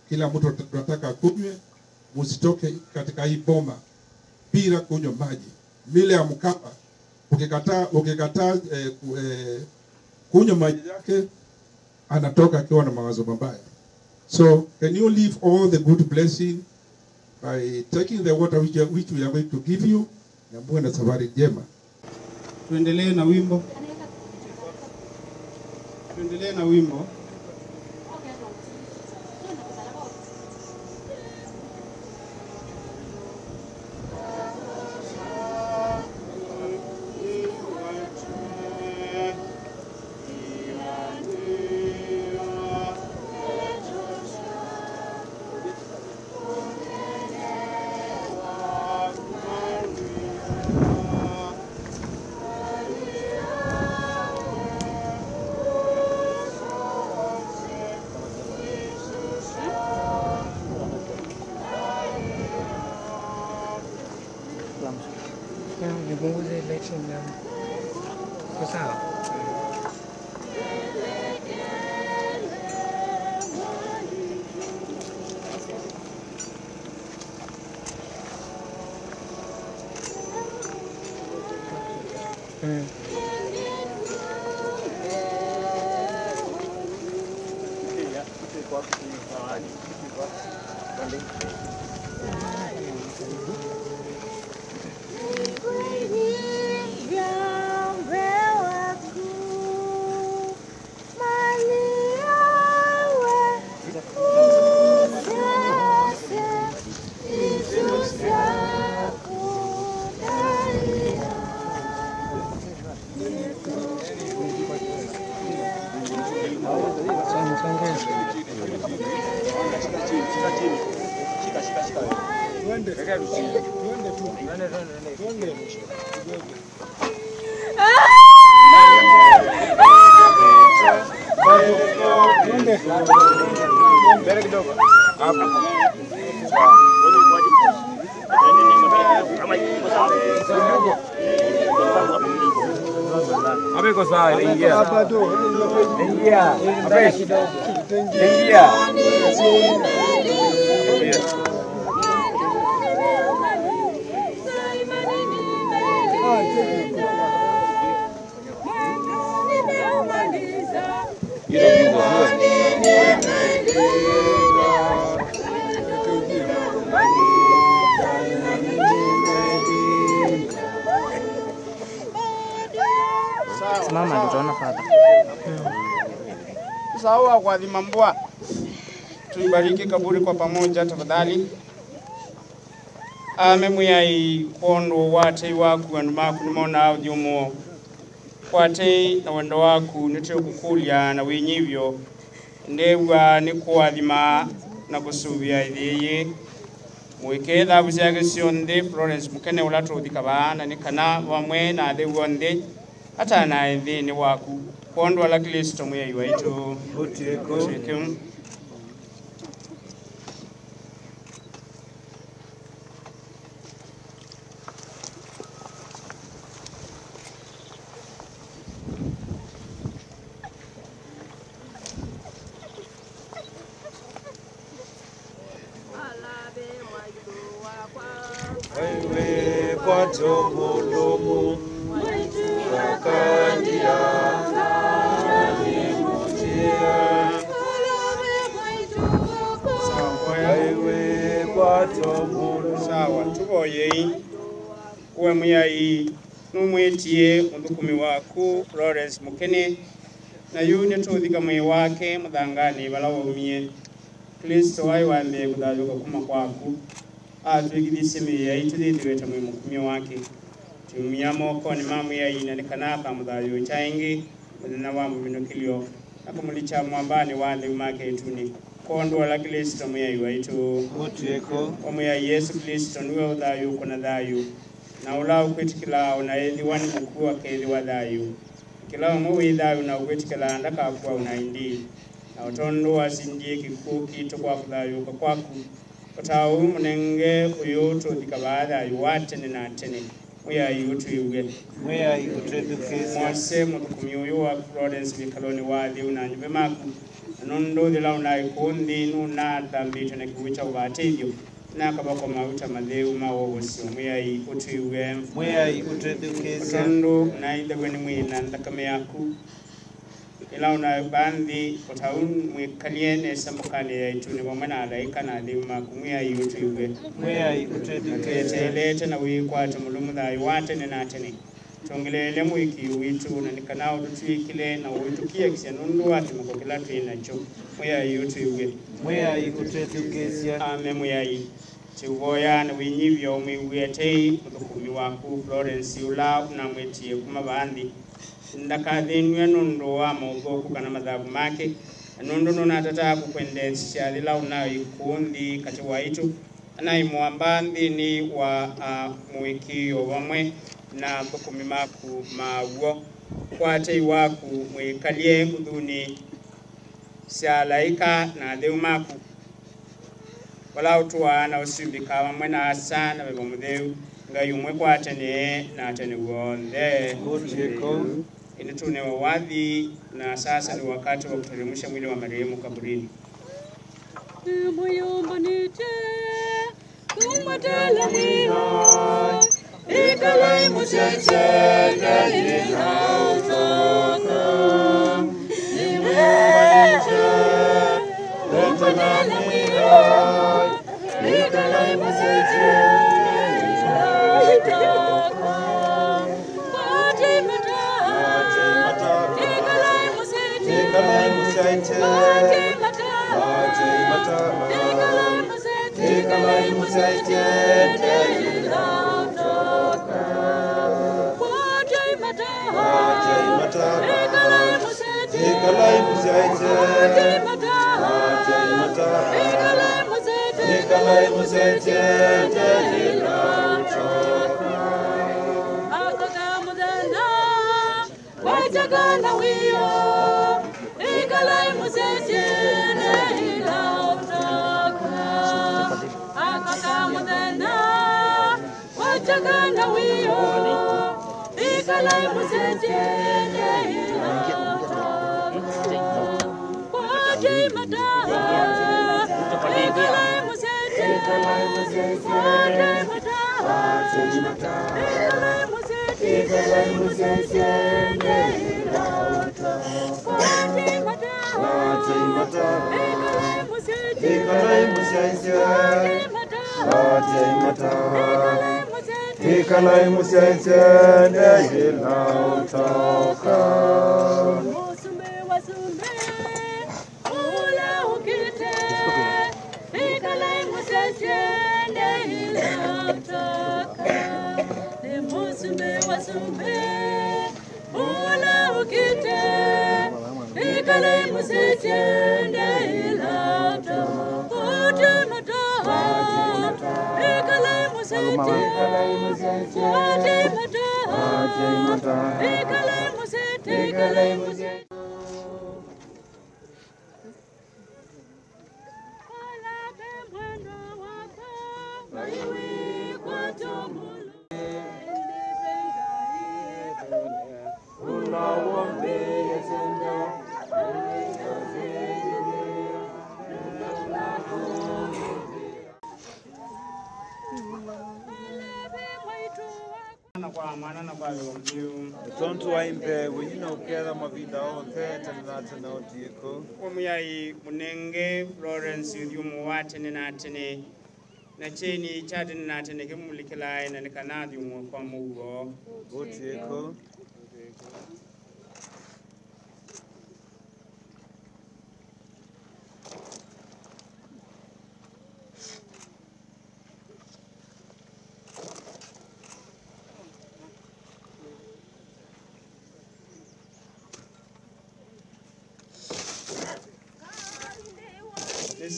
kila mtu tunataka kunywe. Msitoke katika hii boma bila kunywa maji. Mile ya Mkapa ukikataa kunywa maji yake anatoka akiwa na mawazo mabaya. So can you leave all the good blessing by taking the water which we are going to give you, na muwe na safari njema. Tuendelee na wimbo. Tuendelee na wimbo. Simama tutaona fadha. Sawa kwa dhimambua. Tuibariki kaburi kwa pamoja tafadhali. Memu yai kondo wate waku maku nimona jumo. Wate na wendo waku nitio kukulia na wenyivyo. Ndewa ni kuadhima na kusubia idhiye. Mwekeza busiage sionde Florence mukene ulato dikabana ni kana wamwe na adewonde. Hata na idhini waku kondo la Kristo mwe waitu utiko wewe kwa tomo Wakandia sawa tuboye uwe muyai numwetie mudhukumi waku Florence Mukene na yune tuthika mwe wake muthangani balawumie Kristo wai wambe kuthaluka kuma kwaku atwigithise yai tuthithwete mwe mukumi wake tumia moko ni mamu ya ina ni kanaka mudhayo chaingi mudhina wa mminokilio nakumulicha mwambani wale umake tuni kondo la Kristo mwe waitu utiko omu ya Yesu Kristo niwe udhayo kuna dhayo na ula ukwitikila unaedhi wani mkuu kedhi wa dhayo kila mwe dhayo na ukwitikila ndaka kwa unaindi na utondo wasindie kikuu kito kwa kudhayo kwa kwaku utau munenge uyoto dikabada yuwatene na tene Mweya yutuiwe. Mweya yutuedukesi. Mwase mtukumioyo wa Florence Mikaloni wadi unanyube maku. Anondo dila unaikundi nuna dambito na kiwicha ubatevyo. Nakabako mauta madheu mawawosio. Mweya yutuiwe. Mweya yutuedukesi. Anondo unaida weni mwina ndakame yaku. Ila unayubandi utaun mwikaliene sambukane ya ituni wamana alaika na adhimu maku. Mweya yutuiwe. Mweya yutuedukesi. Telete na wikwate mulumudha iwate nenatene. Tongilele mwiki witu na nikanao tutuikile na witukia kisia nundu wate makokila tuinacho. Mweya yutuiwe. Mweya yutuedukesi. Ame mweya yi. Chivoya na winyivyo umiwetei mtukumi waku Florence ula unamwetie kumabandi. Ndakadhinwe nundu wa maugoku kana madhabu make. Nundu nuna tata kukwende sishadila unaikundi kati waitu. Anai muambandi ni wa mwikio wamwe na mtukumi maku mawo. Kwate waku mwikalie kudhuni sialaika na dheu maku. Wala utuwa na usubika wamwe na asa na bebo mdheu. ngai umwe kwatene na tene gonde ili tune wawadhi, na sasa ni wakati wa kuteremsha mwili wa marehemu kaburini. Muyumba nite kumatala mwiho ikalai mucheche ngai hautoka nimweche kumatala mwiho ikalai mucheche ngai hautoka Fatimata ikalai mucheche Ikalai musaite ilautoka Wajai mata Ikalai musaite Ikalai musaite ilautoka Akakamudana Wajagana wiyo Ikalai musaite Akakamudana wachagana wiyo ikalai museche wajai mata ikalai museche wajai mata ikalai museche Ikalai musaite ilautoka Musume wasume ula ukite Ikalai musaite ilautoka Musume wasume ula ukite Ikalai musaite ilautoka Ikalai musaite Ikalai musaite kwa mwana na kwa lombiu Tonto waimbe wenyina ukera mavinda othe tena otieko omuyai munenge Florence yumu watene na tene na cheni chatene na tene kemulikilai na nikanadhi umu kwa mugo otieko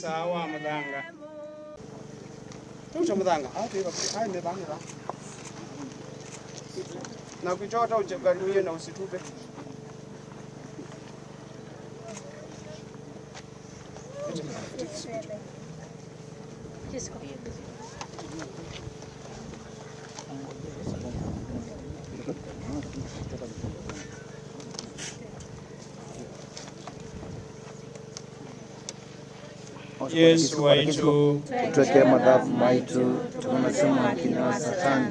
sawa madanga tucha madanga hai ne bani ba na kuchota uchegalie na usitupe Yesu waitu tutweke madhafu maitu tumanasema kina satani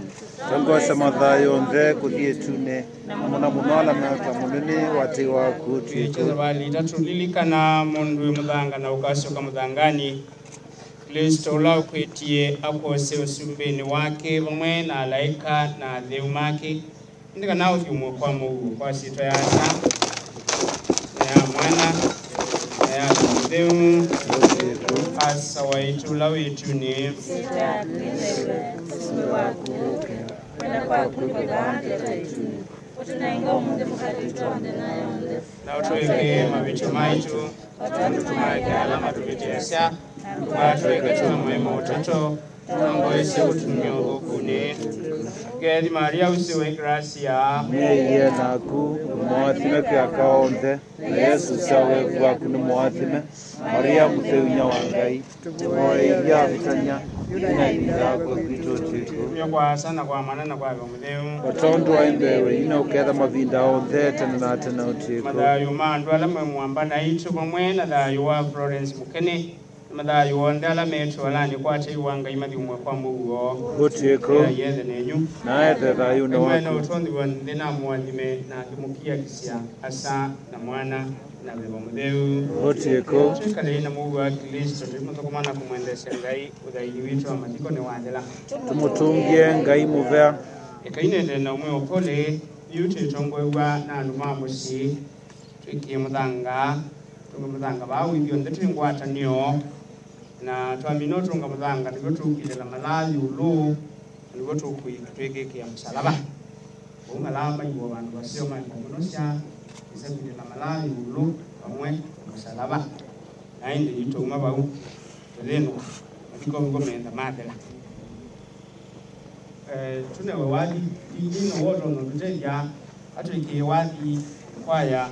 tongose mathayo nthe kuthie tune muna munola meka munene wati waku tuicheza bali tatulilikana mundu muthanga na ukasoka muthangani Kristo ula ukwitie akose usumbeni wake vamwe na alaika na theu make ndika na uthumwe kwa Mungu kwa sito ya ata na ya mwana na ya theu asa waitu la wetu ni sita nilewe usume waku wena kwa kulibagante taituni utunainga umunde mukati tuonde na yonde na utuweke mabitu maitu utumaike alama tubitesha tuwatuweke tuwa mwema utoto tuwangoese utumio ukune Gedi Maria usiwe gracia Meye naku mwathime kwa kaonde Yesu sawe kwa kunu mwathime Maria mtheunya wa Ngai Tumuoreria vitanya kwa sana kwa manana kwa mudeu watondo waimbewe ina uketha mavinda onthe tena na tena utiko madayo mandu ala mwamba na itu komwe na dayo wa Florence Mukene madayo onde ala metu ala ni kwa che wanga imadi umwe kwa mugo utiko yende nenyu na ete dayo no wa na utondi wande na mwandime na kimukia kisia asa na mwana na bebo mudeu utiko tukale na mugo wa Kristo tumutokomana kumwendesha ngai udhaili witu wa matiko ni wandela tumutungie ngai muvea ekainende na umwe opole yuti tongwewa na nduma musi twiki mudanga tunga bawo ibyo ndetwe ngwata niyo na twamino tunga mudanga ndigotukile la malayi ulu ndigotukuyitweke ya msalaba ungalamba ibo bantu basio mali kunosha isabile la malayi ulu pamwe msalaba ainde yitoma bawo leno ndiko ngomenda madela tune wadi ino wodo no ndeja atwiki wadi kwaya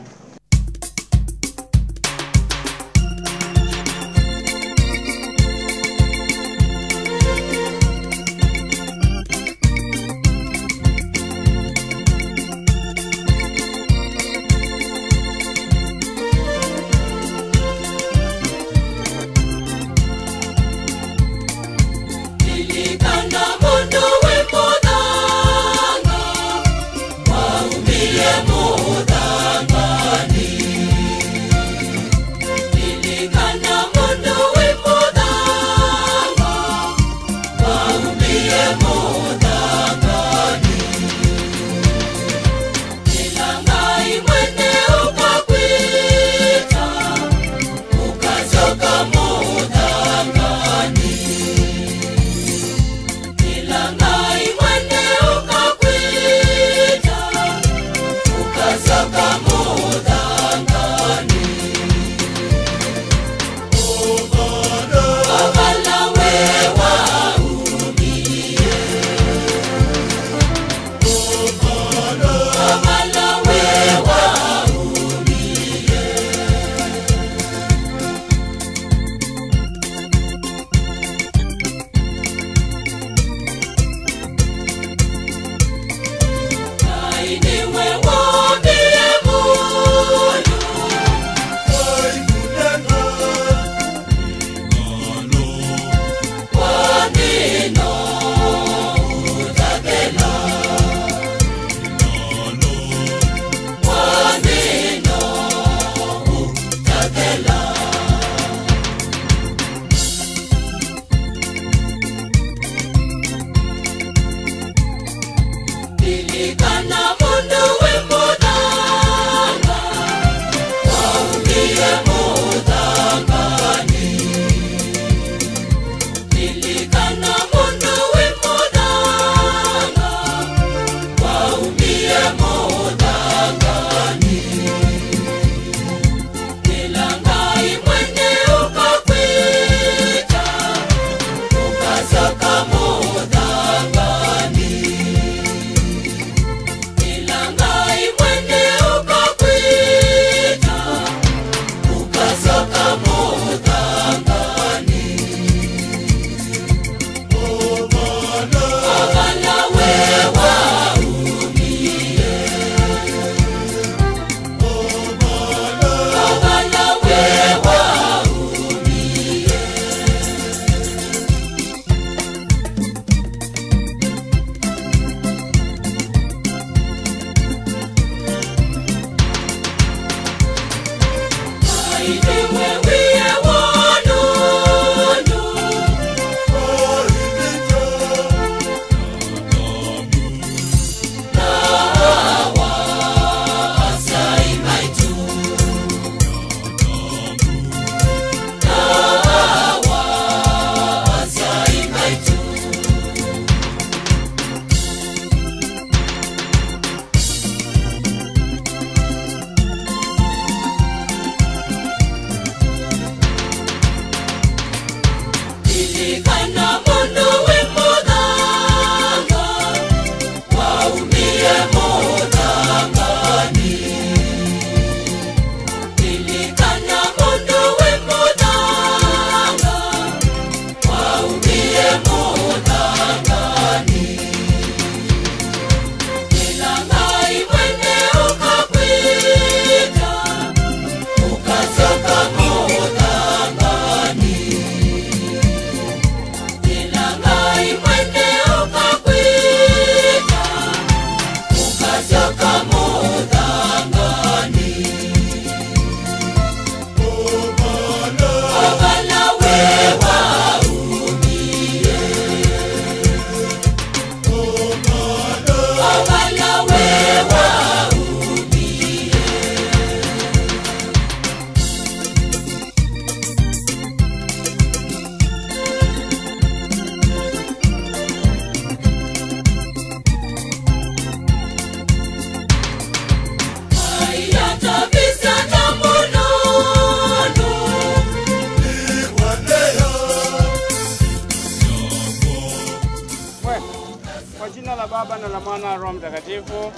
Baba na la Mwana na Roho Mtakatifu.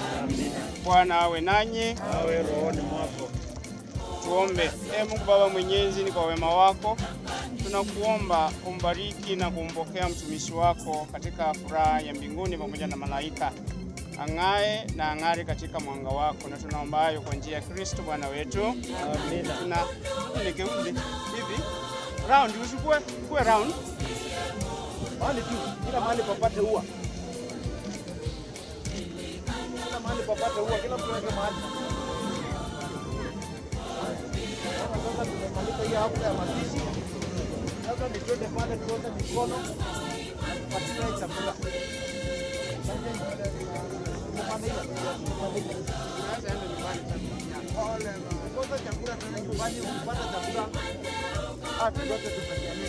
Bwana awe nanyi. Awe rohoni mwako. Tuombe. Mungu Baba Mwenyezi, ni kwa wema wako tunakuomba umbariki na kumpokea mtumishi wako katika furaha ya mbinguni pamoja na malaika. Ang'ae na ang'are katika mwanga wako, na tunaomba hayo kwa njia ya Kristo Bwana wetu. Amina. Tuna nikeuze hivi round, usikue round. Mahali tu, kila mahali papate ua. Kila mahali papate ua, kila mtu aweke mahali. Sasa tumemaliza hii hafla ya mazishi. Sasa ni twende pale tuoshe mikono na tupatie chakula. Chakula tena nyumbani, upata chakula. Tuote tupatiane.